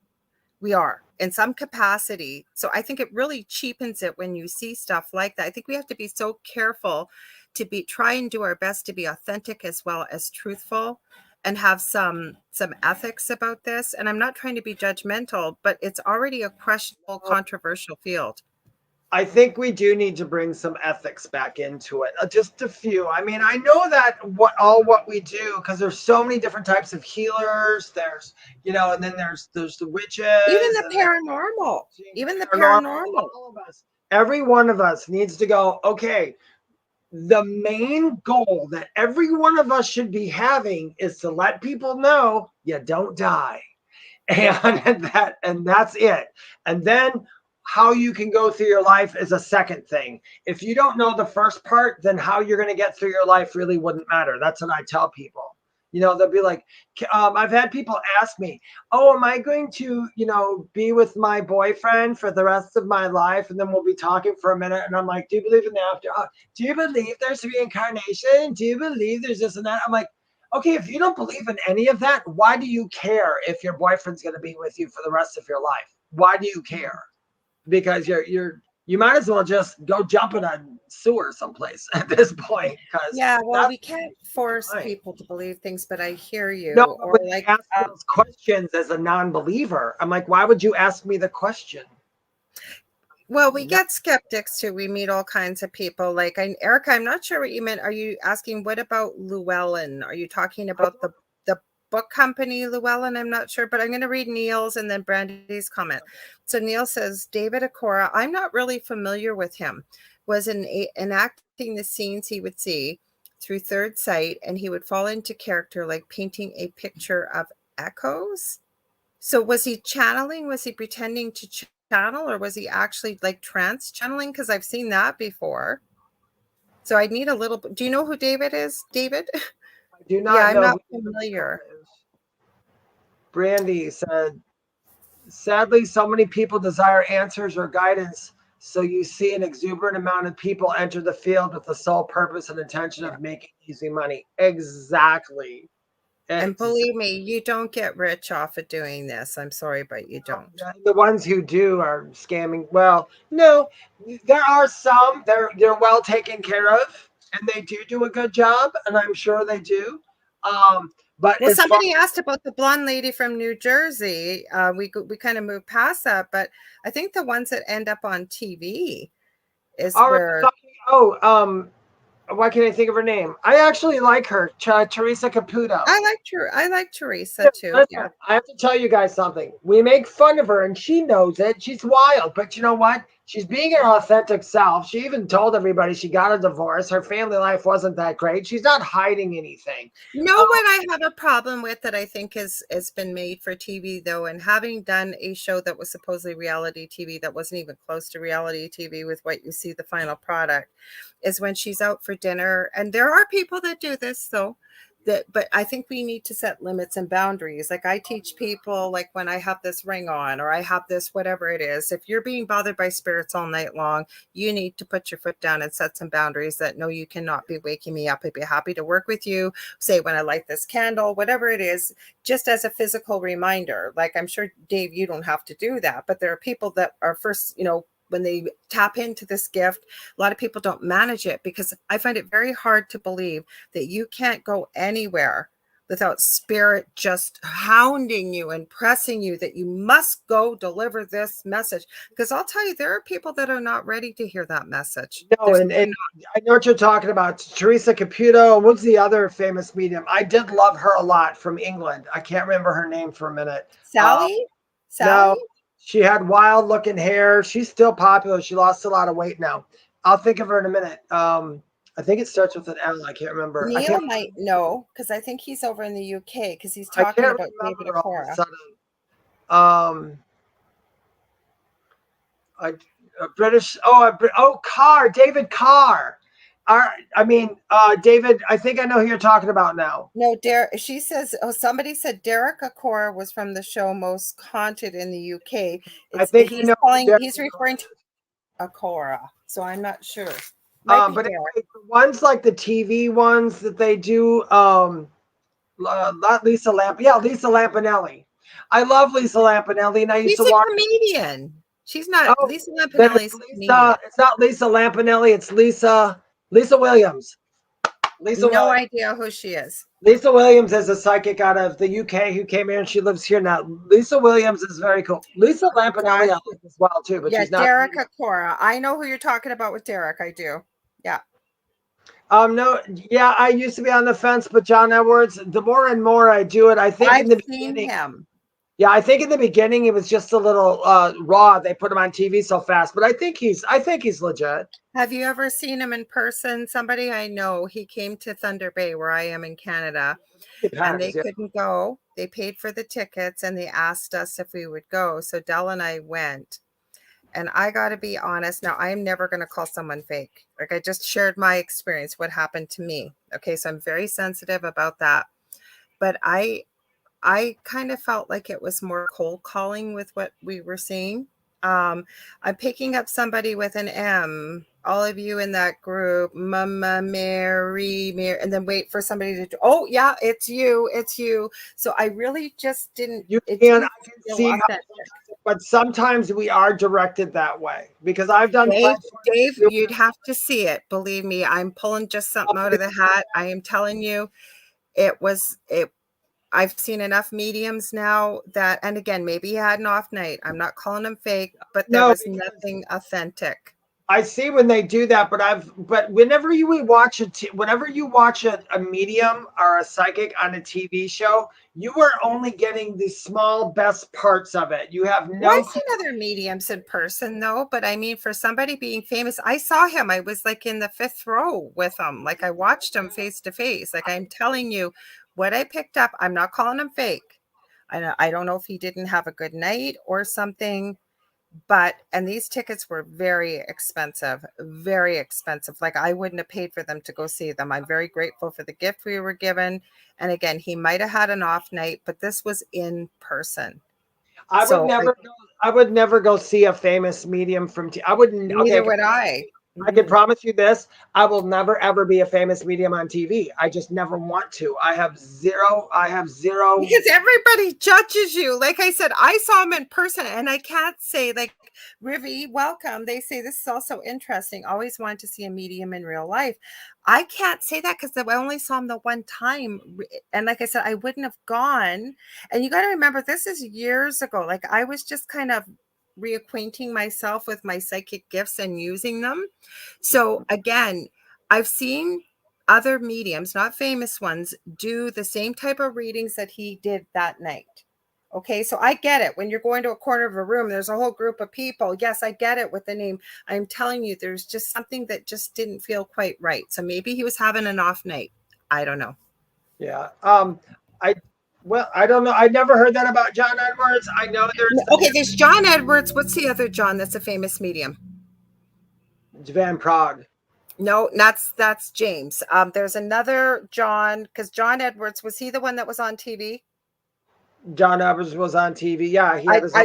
We are in some capacity. So I think it really cheapens it when you see stuff like that. I think we have to be so careful to try and do our best to be authentic as well as truthful, and have some ethics about this. And I'm not trying to be judgmental, but it's already a questionable, controversial field. I think we do need to bring some ethics back into it. Just a few. I mean, I know that what we do, because there's so many different types of healers. There's, and then there's the witches, Even the paranormal. Even the paranormal. All of us. Every one of us needs to go, okay, the main goal that every one of us should be having is to let people know you don't die. And that's it. And then how you can go through your life is a second thing. If you don't know the first part, then how you're going to get through your life really wouldn't matter. That's what I tell people. They'll be like, I've had people ask me, oh, am I going to, be with my boyfriend for the rest of my life? And then we'll be talking for a minute. And I'm like, do you believe in the after? Do you believe there's reincarnation? Do you believe there's this and that? I'm like, okay, if you don't believe in any of that, why do you care if your boyfriend's going to be with you for the rest of your life? Why do you care? Because you might as well just go jump in a sewer someplace at this point. Yeah, well, we can't force people to believe things, but I hear you. No, or but like ask those questions as a non-believer. I'm like, why would you ask me the question? Well, we get skeptics too. We meet all kinds of people. Like Erica, I'm not sure what you meant. Are you asking what about Llewellyn? Are you talking about the book company Llewellyn? I'm not sure, but I'm going to read Neil's and then Brandy's comment. So Neil says, David Akora, I'm not really familiar with him, was enacting the scenes he would see through third sight, and he would fall into character like painting a picture of echoes. So was he channeling? Was he pretending to channel, or was he actually like trance channeling? Because I've seen that before. So I need a little. Do you know who David is? David? I do not. Yeah, I'm not familiar. Brandy said, sadly, so many people desire answers or guidance. So you see an exuberant amount of people enter the field with the sole purpose and intention of making easy money. Exactly. And believe me, you don't get rich off of doing this. I'm sorry, but you don't. The ones who do are scamming. Well, no, there are some. They're well taken care of, and they do a good job, and I'm sure they do. But well, somebody asked about the blonde lady from New Jersey. We kind of moved past that, but I think the ones that end up on TV is where. Why can't I think of her name? I actually like her, Teresa Caputo. I like Teresa too. Listen, yeah. I have to tell you guys something. We make fun of her, and she knows it. She's wild, but you know what? She's being her authentic self. She even told everybody she got a divorce. Her family life wasn't that great. She's not hiding anything. You know what I have a problem with that I think has been made for TV though, and having done a show that was supposedly reality TV that wasn't even close to reality TV with what you see the final product, is when she's out for dinner. And there are people that do this though. But I think we need to set limits and boundaries. Like I teach people, like when I have this ring on or I have this, whatever it is, if you're being bothered by spirits all night long, you need to put your foot down and set some boundaries that no, you cannot be waking me up. I'd be happy to work with you. Say when I light this candle, whatever it is, just as a physical reminder. Like I'm sure, Dave, you don't have to do that, but there are people that are first, when they tap into this gift, a lot of people don't manage it, because I find it very hard to believe that you can't go anywhere without spirit just hounding you and pressing you that you must go deliver this message. Because I'll tell you, there are people that are not ready to hear that message. No, and I know what you're talking about. Teresa Caputo. What's the other famous medium? I did love her a lot from England. I can't remember her name for a minute. Sally? No, Sally? she had wild looking hair. She's still popular. She lost a lot of weight now. I'll think of her in a minute. I think it starts with an L. I can't remember. Neil might know, because I think he's over in the UK, because he's I talking can't about David remember all of a Akora. sudden. A British. Carr. David Carr. David. I think I know who you're talking about now. No, she says, somebody said Derek Akora was from the show Most Haunted in the UK. I think he's referring to Akora, so I'm not sure. But anyway, the ones like the TV ones that they do, not Lisa Lisa Lampanelli. I love Lisa Lampanelli, and I used to watch. She's a comedian. She's not Lisa Lampanelli. It's not Lisa Lampanelli. It's Lisa Williams. No idea who she is. Lisa Williams is a psychic out of the UK who came here, and she lives here now. Lisa Williams is very cool. Lisa Lampanelli as well too, but she's not. Derek Akora. I know who you're talking about with Derek. I do. Yeah. I used to be on the fence, but John Edwards, the more and more I do it, I think I've seen him. Yeah, I think in the beginning it was just a little raw. They put him on TV so fast, but I think he's legit. Have you ever seen him in person? Somebody I know, he came to Thunder Bay, where I am in Canada, and they couldn't go. They paid for the tickets, and they asked us if we would go. So Dell and I went, and I got to be honest. Now, I'm never going to call someone fake. Like, I just shared my experience, what happened to me. Okay, so I'm very sensitive about that. But I kind of felt like it was more cold calling with what we were seeing. I'm picking up somebody with an M. All of you in that group, Mama Mary, and then wait for somebody to. Oh yeah, it's you. So I really just didn't. I can see, but sometimes we are directed that way, because I've done. Dave, you'd have to see it. Believe me, I'm pulling just something out of the hat. I am telling you, it. I've seen enough mediums now that, and again, maybe he had an off night. I'm not calling him fake, but there was nothing authentic. I see when they do that, but whenever you watch a medium or a psychic on a TV show, you are only getting the small best parts of it. You have no. I've seen other mediums in person though, but I mean, for somebody being famous, I saw him. I was like in the 5th row with him. Like, I watched him face to face. Like, I'm telling you, what I picked up, I'm not calling him fake. I don't know if he didn't have a good night or something, and these tickets were very expensive. Like, I wouldn't have paid for them to go see them. I'm very grateful for the gift we were given. And again, he might have had an off night, but this was in person. I would never go see a famous medium from I wouldn't. Neither would I. I can promise you this: I will never ever be a famous medium on TV. I just never want to. I have zero. Because everybody judges you. Like I said, I saw him in person, and I can't say, like, Rivi, welcome. They say this is also interesting. Always wanted to see a medium in real life. I can't say that because I only saw him the one time. And like I said, I wouldn't have gone. And you got to remember, this is years ago. Like, I was just kind of reacquainting myself with my psychic gifts and using them. So again, I've seen other mediums, not famous ones, do the same type of readings that he did that night. Okay, so I get it. When you're going to a corner of a room, there's a whole group of people. Yes, I get it with the name. I'm telling you, there's just something that just didn't feel quite right. So maybe he was having an off night. I don't know. Yeah. I don't know. I never heard that about John Edwards. I know there's John Edwards. What's the other John that's a famous medium? Van Prague. No, that's James. There's another John, because John Edwards, was he the one that was on TV? John Edwards was on TV. Yeah,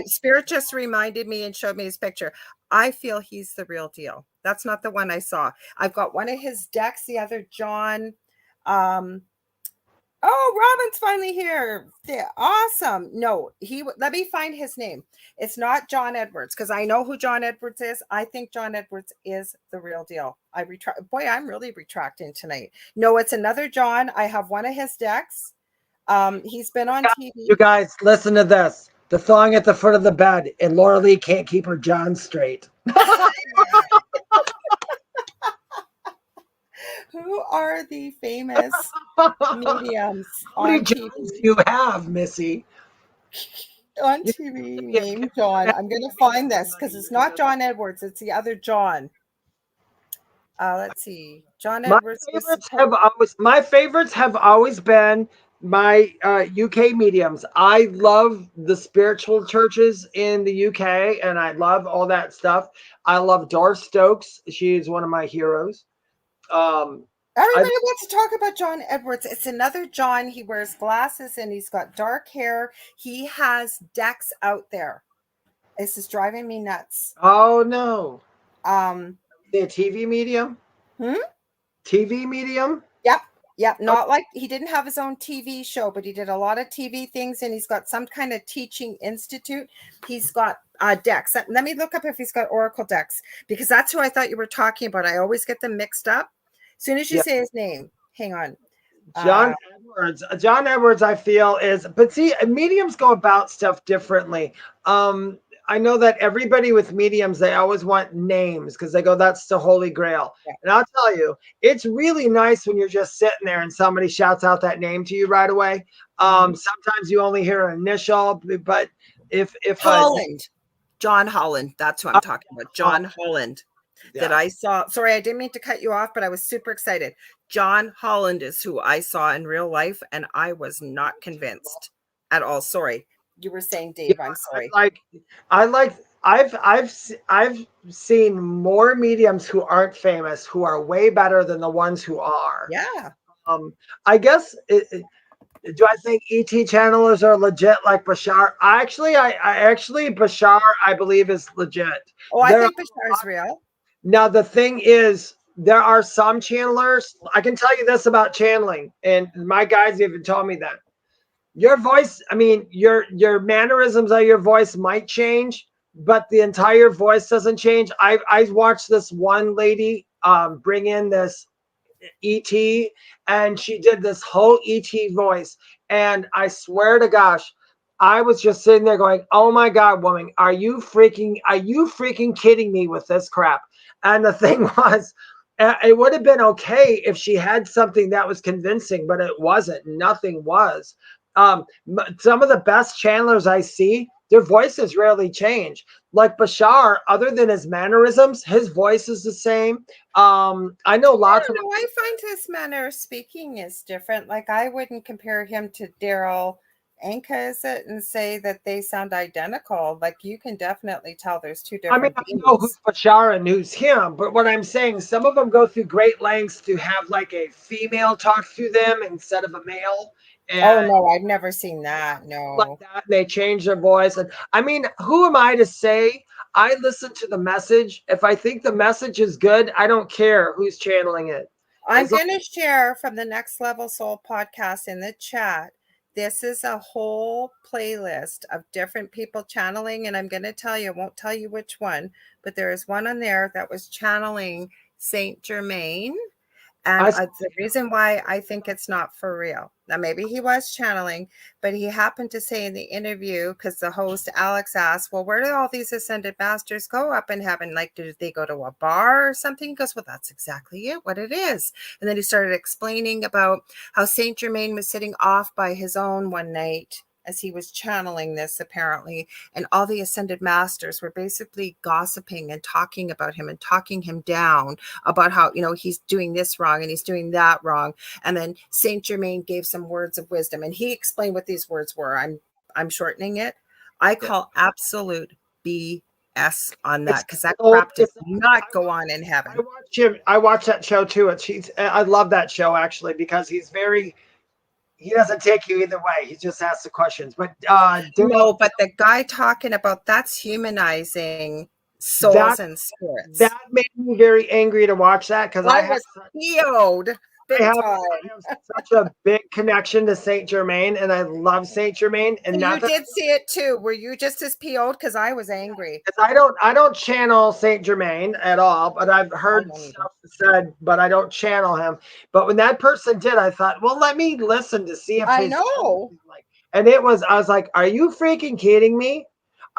Spirit just reminded me and showed me his picture. I feel he's the real deal. That's not the one I saw. I've got one of his decks. The other John. Oh, Robin's finally here. Yeah, awesome. No, let me find his name. It's not John Edwards, because I know who John Edwards is. I think John Edwards is the real deal. I retract. Boy, I'm really retracting tonight. No, it's another John. I have one of his decks. He's been on TV. You guys, listen to this. The song at the foot of the bed, and Lorilei can't keep her John straight. Who are the famous mediums How many on Johns TV? do you have, Missy? On TV named John. I'm going to find this because it's not John Edwards. It's the other John. Let's see. John Edwards. My favorites have always been my UK mediums. I love the spiritual churches in the UK, and I love all that stuff. I love Doris Stokes. She is one of my heroes. Everybody wants to talk about John Edwards. It's another John. He wears glasses and he's got dark hair. He has decks out there. This is driving me nuts. Oh no. The TV medium? TV medium? Yep. Not like he didn't have his own TV show, but he did a lot of TV things, and he's got some kind of teaching institute. He's got decks. Let me look up if he's got oracle decks, because that's who I thought you were talking about. I always get them mixed up. As soon as you say his name, hang on. John Edwards. John Edwards, I feel is, but see, mediums go about stuff differently. I know that everybody with mediums, they always want names because they go, that's the holy grail. Yeah. And I'll tell you, it's really nice when you're just sitting there and somebody shouts out that name to you right away. Sometimes you only hear an initial, but if Holland, John Holland, that's who I'm talking about. John Holland. That I saw. Sorry, I didn't mean to cut you off, but I was super excited. John Holland is who I saw in real life, and I was not convinced at all. Sorry. You were saying, Dave, I'm sorry. I've seen more mediums who aren't famous who are way better than the ones who are. Yeah. I guess do I think ET channelers are legit like Bashar? I actually Bashar, I believe, is legit. Oh, I think Bashar is real. Now the thing is, there are some channelers. I can tell you this about channeling, and my guys even told me that. Your voice, I mean, your mannerisms of your voice might change, but the entire voice doesn't change. I watched this one lady bring in this ET, and she did this whole ET voice. And I swear to gosh, I was just sitting there going, oh my God, woman, are you freaking kidding me with this crap? And the thing was, it would have been okay if she had something that was convincing, but it wasn't. Nothing was. Some of the best channelers I see, their voices rarely change. Like Bashar, other than his mannerisms, his voice is the same. I know lots of. I find his manner of speaking is different. Like, I wouldn't compare him to Daryl Anka, is it, and say that they sound identical. Like, you can definitely tell there's two different. I know who's Bashar and who's him, but what I'm saying, some of them go through great lengths to have like a female talk through them instead of a male. And no, I've never seen that. No, like that. They change their voice. And I mean, who am I to say? I listen to the message. If I think the message is good, I don't care who's channeling it. I'm going to share from the Next Level Soul podcast in the chat. This is a whole playlist of different people channeling. And I'm going to tell you, I won't tell you which one, but there is one on there that was channeling Saint Germain. And the reason why I think it's not for real. Now, maybe he was channeling, but he happened to say in the interview, because the host, Alex, asked, well, where do all these ascended masters go up in heaven? Like, did they go to a bar or something? He goes, well, that's exactly it, what it is. And then he started explaining about how Saint Germain was sitting off by his own one night as he was channeling this, apparently, and all the ascended masters were basically gossiping and talking about him and talking him down about how, he's doing this wrong and he's doing that wrong. And then Saint Germain gave some words of wisdom, and he explained what these words were. I'm shortening it. I call absolute BS on that, because that crap does not go on in heaven. I watch that show too. I love that show, actually, because he doesn't take you either way. He just asks the questions. But no, but the guy talking about, that's humanizing souls and spirits. That made me very angry to watch that, because I was PO'd. big I time. have such a big connection to Saint Germain, and I love Saint Germain. And You not that did see it too. Were you just as PO'd? Because I was angry. I don't channel Saint Germain at all, but I've I heard don't either. stuff said, but I don't channel him. But when that person did, I thought, well, let me listen to see if I his know. like. And I was like, are you freaking kidding me?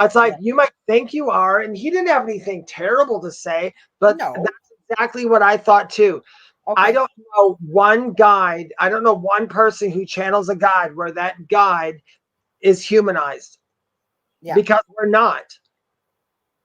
It's like Yeah. you might think you are, and he didn't have anything terrible to say, but No. that's exactly what I thought too. I Okay. don't know one guide. I don't know one person who channels a guide where that guide is humanized Yeah. because we're not.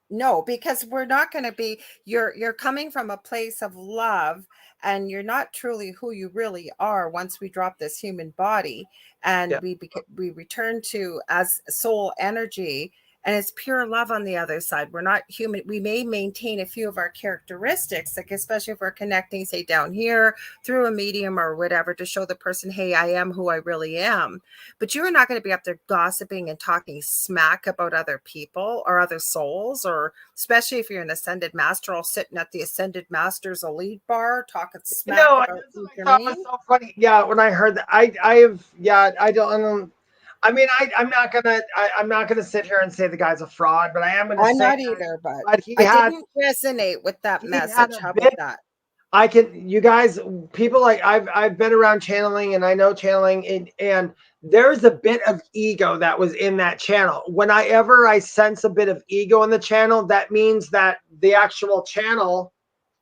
No, because we're not going to be, you're coming from a place of love, and you're not truly who you really are once we drop this human body and Yeah. we return to as soul energy, and it's pure love on the other side. We're not human. We may maintain a few of our characteristics, like especially if we're connecting, say, down here through a medium or whatever, to show the person, hey, I am who I really am. But you're not going to be up there gossiping and talking smack about other people or other souls, or especially if you're an ascended master, all sitting at the ascended master's elite bar talking smack No, about that's what Saint I thought was Germain. so funny. Yeah, when I heard that, I have, yeah, I don't. I mean, I'm not gonna sit here and say the guy's a fraud, but I am gonna I'm say not that. either, but But I didn't resonate with that he had message. a How about bit. that? I can, you guys, people like I've been around channeling, and I know channeling, and there's a bit of ego that was in that channel. Whenever I sense a bit of ego in the channel, that means that the actual channel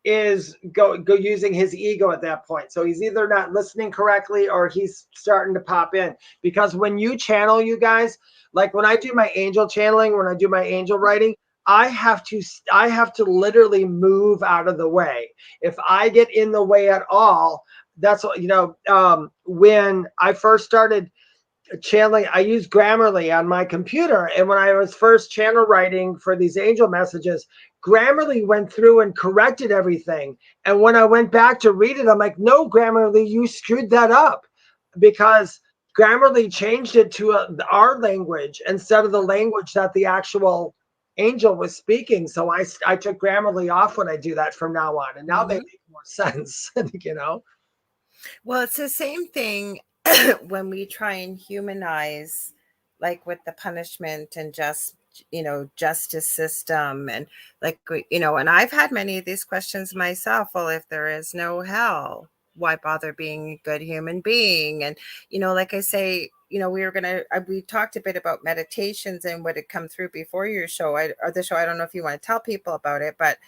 is go using his ego at that point. So he's either not listening correctly or he's starting to pop in. Because when you channel, you guys, like when I do my angel channeling, when I do my angel writing, I have to literally move out of the way. If I get in the way at all, that's what, when I first started channeling, I use Grammarly on my computer. And when I was first channel writing for these angel messages, Grammarly went through and corrected everything. And when I went back to read it, I'm like, no, Grammarly, you screwed that up, because Grammarly changed it to our language instead of the language that the actual angel was speaking. So I took Grammarly off when I do that from now on. And now they Mhm. make more sense, you know? Well, it's the same thing when we try and humanize, like with the punishment and justice system, and and I've had many of these questions myself. Well, if there is no hell, why bother being a good human being? And like I say, we talked a bit about meditations and what had come through before your show, or the show. I don't know if you want to tell people about it, but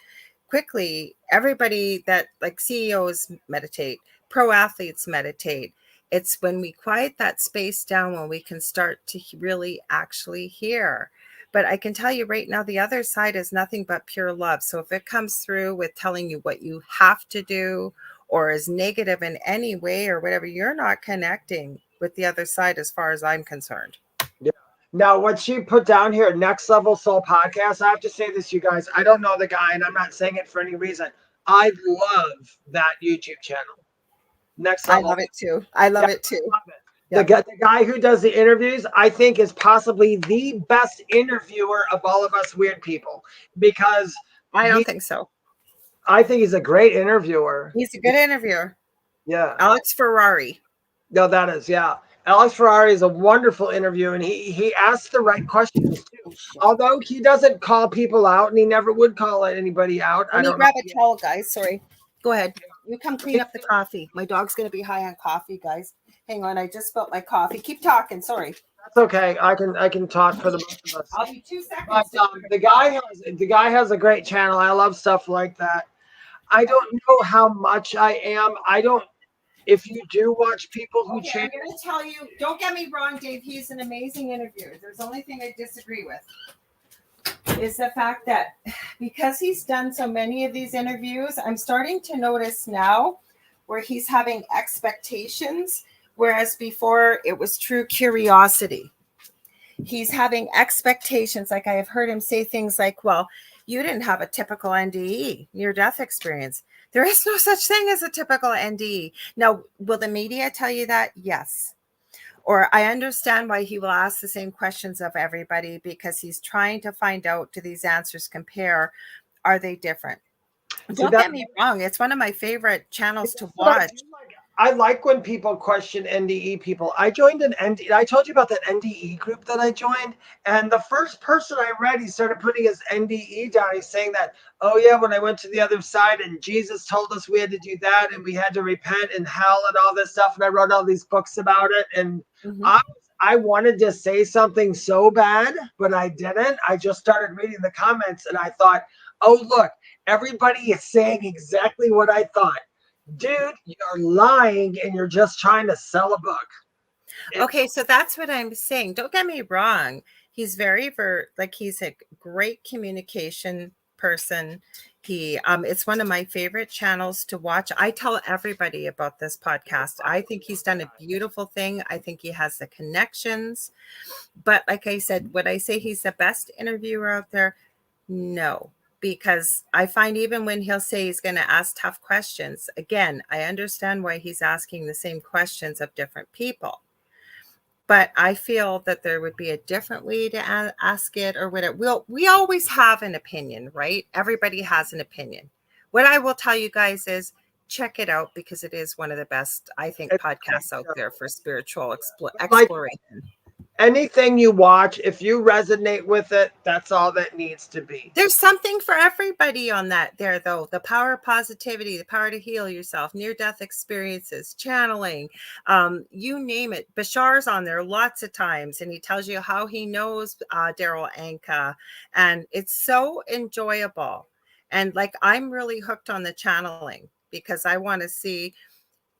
quickly, everybody that, like, CEOs meditate, pro athletes meditate. It's when we quiet that space down when we can start to really actually hear. But I can tell you right now, the other side is nothing but pure love. So if it comes through with telling you what you have to do, or is negative in any way or whatever, you're not connecting with the other side as far as I'm concerned. Yeah. Now, what she put down here, Next Level Soul Podcast, I have to say this, you guys. I don't know the guy, and I'm not saying it for any reason. I love that YouTube channel. Next I Level. love it too. I Yeah, love it too. I love it. Yeah. The guy who does the interviews, I think, is possibly the best interviewer of all of us weird people, because I don't think so. I think he's a great interviewer. He's a good interviewer. Yeah. Alex Ferrari. No, that is, yeah. Alex Ferrari is a wonderful interview, and he asks the right questions too. Oh, shit. Although he doesn't call people out, and he never would call anybody out. Let I me don't know. grab a towel, guys. Sorry. Go ahead. You come clean up the coffee. My dog's going to be high on coffee, guys. Hang on. I just spilled my coffee. Keep talking. Sorry. That's okay. I can talk for the both of us. I'll be 2 But seconds. the guy has a great channel. I love stuff like that. I don't know how much I am. I don't. If you do watch people who Okay, I'm channel, going to tell you, don't get me wrong, Dave. He's an amazing interviewer. There's the only thing I disagree with is the fact that because he's done so many of these interviews, I'm starting to notice now where he's having expectations, whereas before it was true curiosity. He's having expectations. Like I have heard him say things like, well, you didn't have a typical NDE, near-death experience. There is no such thing as a typical NDE. Now, will the media tell you that? Yes. Or I understand why he will ask the same questions of everybody, because he's trying to find out, do these answers compare? Are they different? Don't get me wrong. It's one of my favorite channels to watch. I like when people question NDE people. I joined an NDE. I told you about that NDE group that I joined. And the first person I read, he started putting his NDE down. He's saying that, oh yeah, when I went to the other side and Jesus told us we had to do that and we had to repent in hell and all this stuff. And I wrote all these books about it. And Mhm. I wanted to say something so bad, but I didn't. I just started reading the comments and I thought, oh, look, everybody is saying exactly what I thought. Dude, you're lying and you're just trying to sell a book. Okay, so that's what I'm saying. Don't get me wrong. He's very he's a great communication person. It's one of my favorite channels to watch. I tell everybody about this podcast. I think he's done a beautiful thing. I think he has the connections. But like I said, would I say he's the best interviewer out there? No, because I find even when he'll say he's going to ask tough questions, again, I understand why he's asking the same questions of different people. But I feel that there would be a different way to ask it or whatever. We always have an opinion, right? Everybody has an opinion. What I will tell you guys is check it out because it is one of the best, I think, podcasts out there for spiritual exploration. Anything you watch, if you resonate with it, that's all that needs to be. There's something for everybody on that there, though. The power of positivity, the power to heal yourself, near-death experiences, channeling, you name it. Bashar's on there lots of times, and he tells you how he knows Daryl Anka, and it's so enjoyable. And like, I'm really hooked on the channeling because I want to see.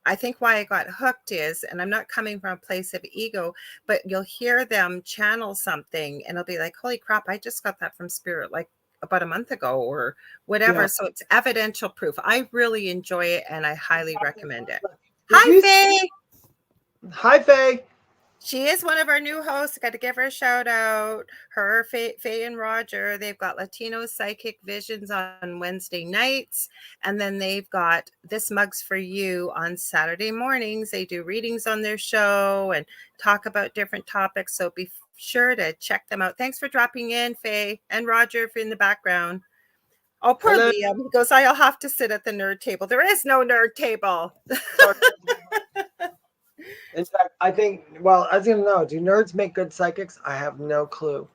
I think why I got hooked is, and I'm not coming from a place of ego, but you'll hear them channel something and it'll be like, holy crap, I just got that from spirit like about a month ago or whatever. Yeah. So it's evidential proof. I really enjoy it and I highly recommend it. Hi, Faye. Hi, Faye. She is one of our new hosts. Got to give her a shout out. Her, Faye and Roger, they've got Latino Psychic Visions on Wednesday nights. And then they've got This Mug's for You on Saturday mornings. They do readings on their show and talk about different topics. So be sure to check them out. Thanks for dropping in, Faye and Roger, if you're in the background. Oh, poor Liam. He goes, I'll have to sit at the nerd table. There is no nerd table. In fact, I think, well, I was going to know, do nerds make good psychics? I have no clue.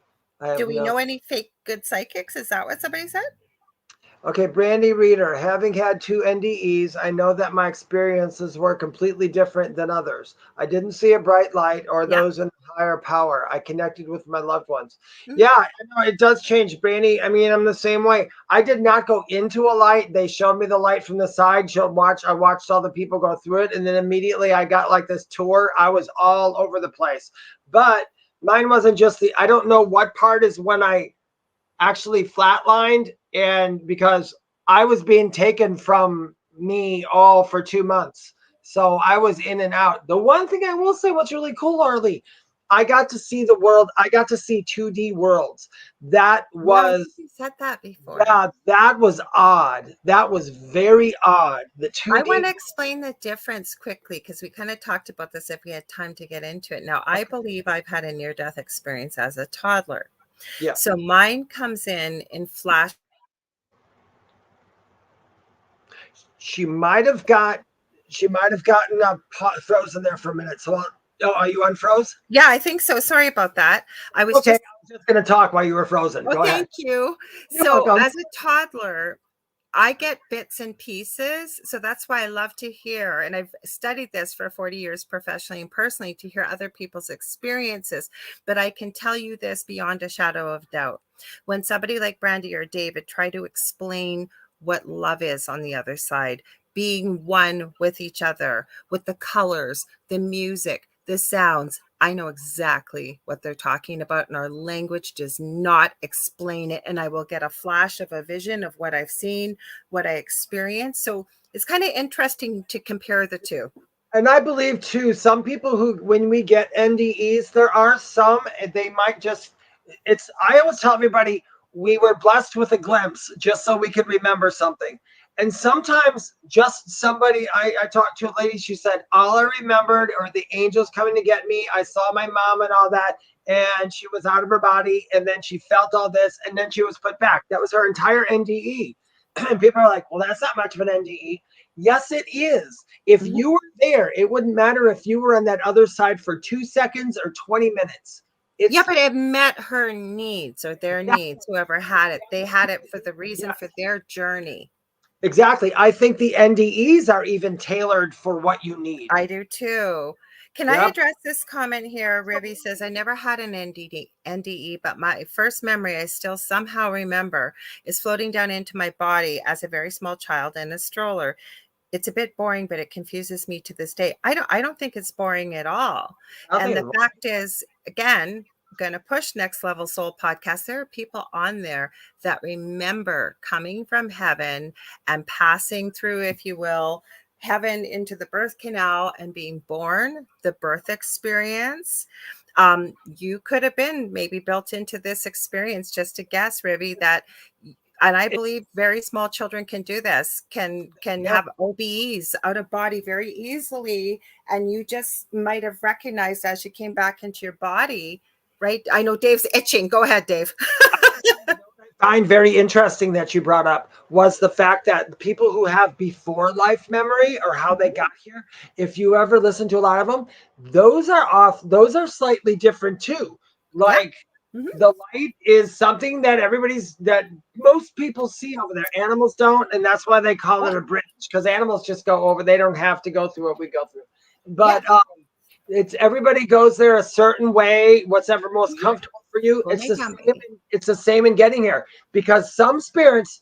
Do we know any fake good psychics? Is that what somebody said? Okay, Brandy Reader, having had 2 NDEs, I know that my experiences were completely different than others. I didn't see a bright light or those in higher power. I connected with my loved ones. Mm-hmm. Yeah, I know it does change, Brandy. I mean, I'm the same way. I did not go into a light. They showed me the light from the side. I watched all the people go through it. And then immediately I got like this tour. I was all over the place. But mine wasn't just I don't know what part is when I actually flatlined, and because I was being taken from me all for 2 months. So I was in and out. The one thing I will say, what's really cool, Arlie, I got to see the world. I got to see 2D worlds. That was, you said that before. Yeah, that was odd. That was very odd. The 2D. I want to explain the difference quickly because we kind of talked about this if we had time to get into it. Now, I believe I've had a near-death experience as a toddler. Yeah. So mine comes in flash. She might have gotten frozen there for a minute. So, are you unfroze? Yeah, I think so. Sorry about that. I was just going to talk while you were frozen. Go ahead. Thank you. So, as a toddler, I get bits and pieces. So that's why I love to hear. And I've studied this for 40 years professionally and personally to hear other people's experiences. But I can tell you this beyond a shadow of doubt. When somebody like Brandy or David try to explain what love is on the other side, being one with each other, with the colors, the music, the sounds, I know exactly what they're talking about, and our language does not explain it. And I will get a flash of a vision of what I've seen, what I experienced. So it's kind of interesting to compare the two. And I believe too, some people who, when we get NDEs, there are some, they might just, I always tell everybody, we were blessed with a glimpse just so we could remember something. And sometimes just somebody, I talked to a lady, she said, all I remembered are the angels coming to get me. I saw my mom and all that, and she was out of her body, and then she felt all this, and then she was put back. That was her entire NDE. And people are like, well, that's not much of an NDE. Yes, it is. If you were there, it wouldn't matter if you were on that other side for 2 seconds or 20 minutes. Yeah, but it met her needs or their Yeah. needs, whoever had it. They had it for the reason Yes. for their journey. Exactly. I think the NDEs are even tailored for what you need. I do too. Can I Yep. address this comment here? Rivi says, I never had an NDE, but my first memory I still somehow remember is floating down into my body as a very small child in a stroller. It's a bit boring, but it confuses me to this day. I don't think it's boring at all. And the fact is, again, going to push Next Level Soul podcast. There are people on there that remember coming from heaven and passing through, if you will, heaven into the birth canal and being born, the birth experience. You could have been maybe built into this experience, just to guess, Rivi, that, and I believe very small children can do this, can have OBEs, out of body, very easily. And you just might have recognized as you came back into your body, right? I know Dave's itching. Go ahead, Dave. I find very interesting that you brought up was the fact that people who have before life memory or how they got here, if you ever listen to a lot of them, those are slightly different too. Like the light is something that that most people see over there. Animals don't, and that's why they call it a bridge, because animals just go over. They don't have to go through what we go through. But it's everybody goes there a certain way, whatever most comfortable for you. It's the same in getting here, because some spirits,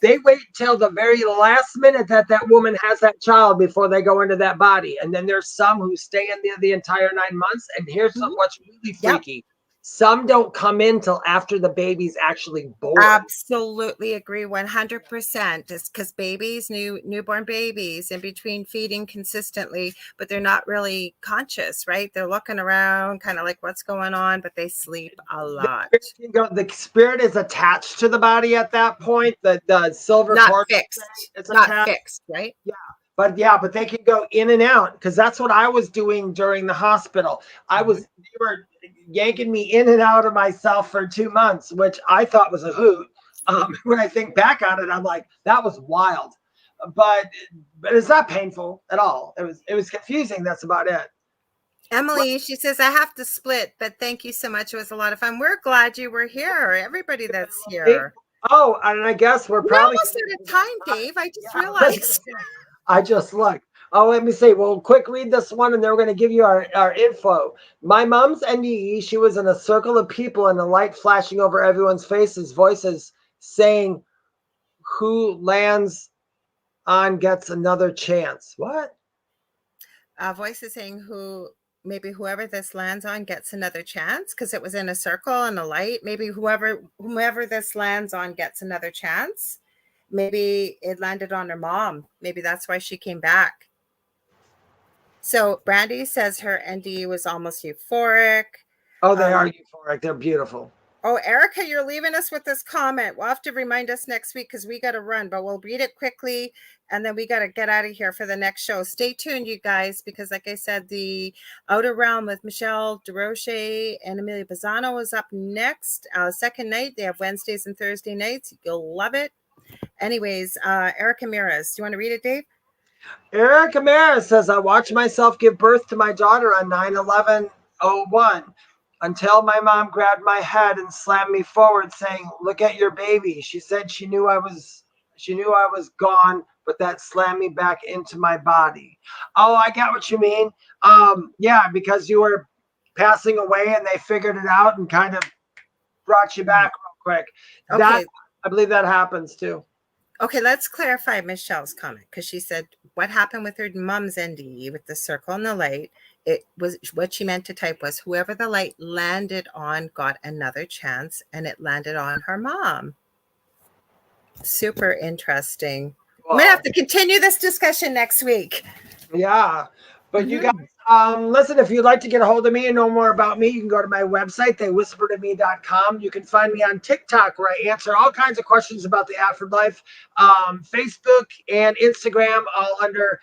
they wait till the very last minute that woman has that child before they go into that body. And then there's some who stay in there the entire 9 months. And here's what's really freaky. Some don't come in till after the baby's actually born. Absolutely agree 100%. It's because babies, newborn babies, in between feeding consistently, but they're not really conscious, right? They're looking around, kind of like what's going on, but they sleep a lot. The spirit is attached to the body at that point. The silver cord, it's not fixed, right? Yeah. But they can go in and out, because that's what I was doing during the hospital. They were yanking me in and out of myself for 2 months, which I thought was a hoot. When I think back on it, I'm like, that was wild. But it's not painful at all. It was confusing. That's about it. Emily, she says, I have to split, but thank you so much. It was a lot of fun. We're glad you were here. Everybody that's here. Oh, and I guess we're probably almost out of time, Dave. I just realized. I just looked. Oh, let me say, well, quick read this one, and then we're going to give you our info. My mom's NDE, she was in a circle of people and the light flashing over everyone's faces, voices saying, who lands on gets another chance. What? Voices saying whoever this lands on gets another chance, because it was in a circle and a light. Maybe whomever this lands on gets another chance. Maybe it landed on her mom. Maybe that's why she came back. So Brandy says her NDE was almost euphoric. Oh, they are euphoric. They're beautiful. Oh, Erica, you're leaving us with this comment. We'll have to remind us next week because we got to run, but we'll read it quickly, and then we got to get out of here for the next show. Stay tuned, you guys, because like I said, the Outer Realm with Michelle DeRoche and Amelia Pisano is up next. Second night. They have Wednesdays and Thursday nights. You'll love it. Anyways, Erica Miras, do you want to read it, Dave? Erica Miras says, I watched myself give birth to my daughter on 9/11/01 until my mom grabbed my head and slammed me forward, saying, look at your baby. She said she knew I was gone, but that slammed me back into my body. Oh, I get what you mean. Yeah, because you were passing away and they figured it out and kind of brought you back real quick. Okay. I believe that happens too. Okay, let's clarify Michelle's comment, because she said what happened with her mom's NDE with the circle and the light. It was what she meant to type was whoever the light landed on got another chance, and it landed on her mom. Super interesting. Well, I'm gonna have to continue this discussion next week. Yeah. But you guys, listen, if you'd like to get a hold of me and know more about me, you can go to my website, theywhispertome.com. You can find me on TikTok, where I answer all kinds of questions about the afterlife. Facebook and Instagram, all under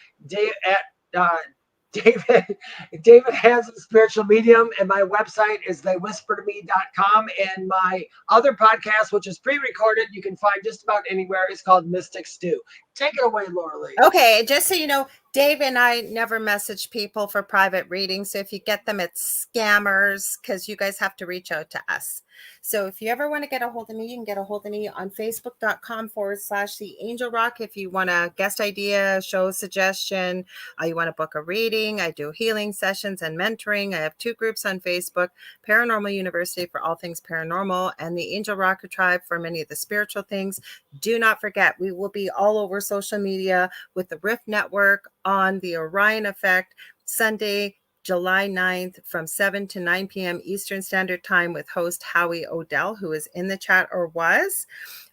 David Hanzel, spiritual medium, and my website is theywhispertome.com. And my other podcast, which is pre-recorded, you can find just about anywhere, is called Mystic Stew. Take it away, Lorilei. Okay, just so you know, Dave and I never message people for private readings. So if you get them, it's scammers, because you guys have to reach out to us. So if you ever want to get a hold of me, you can get a hold of me on facebook.com/The Angel Rock. If you want a guest idea, show suggestion, you want to book a reading, I do healing sessions and mentoring. I have 2 groups on Facebook, Paranormal University for all things paranormal, and the Angel Rocker Tribe for many of the spiritual things. Do not forget, we will be all over social media with the Rift Network on the Orion Effect, Sunday, July 9th from 7 to 9 p.m. Eastern Standard Time with host Howie Odell, who is in the chat or was.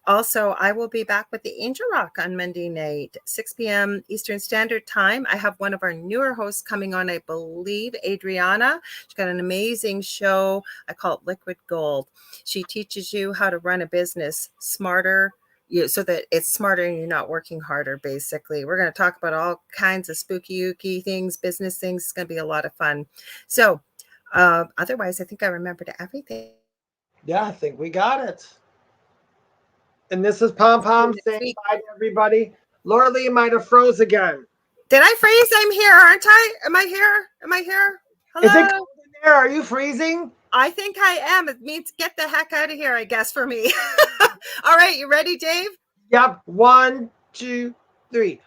Also, I will be back with the Angel Rock on Monday night, 6 p.m. Eastern Standard Time. I have one of our newer hosts coming on, I believe, Adriana. She's got an amazing show. I call it Liquid Gold. She teaches you how to run a business smarter, so that it's smarter and you're not working harder, basically. We're going to talk about all kinds of spooky things, business things. It's going to be a lot of fun. So otherwise, I think I remembered everything. Yeah, I think we got it. And this is Pom Pom saying bye to everybody. Lorilei might have froze again. Did I freeze? I'm here, aren't I? Am I here? Am I here? Hello? Is it cold in there? Are you freezing? I think I am. It means get the heck out of here, I guess, for me. All right, you ready, Dave? Yep. 1, 2, 3.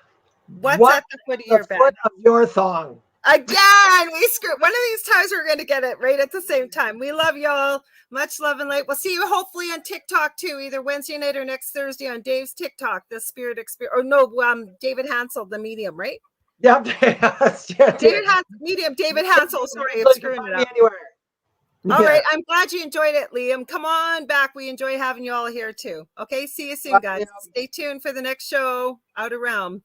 What's at the foot of your bed? Foot of your thong. Again, we screwed. One of these times we're going to get it right at the same time. We love y'all. Much love and light. We'll see you hopefully on TikTok too, either Wednesday night or next Thursday on Dave's TikTok, the Spirit Experience. Or no, David Hanzel, the medium, right? Yep. David Hanzel, medium. David Hanzel. Sorry, I'm screwing it up. Anywhere. All right. I'm glad you enjoyed it, Liam. Come on back. We enjoy having you all here too. Okay. See you soon, guys. Stay tuned for the next show, Outer Realm.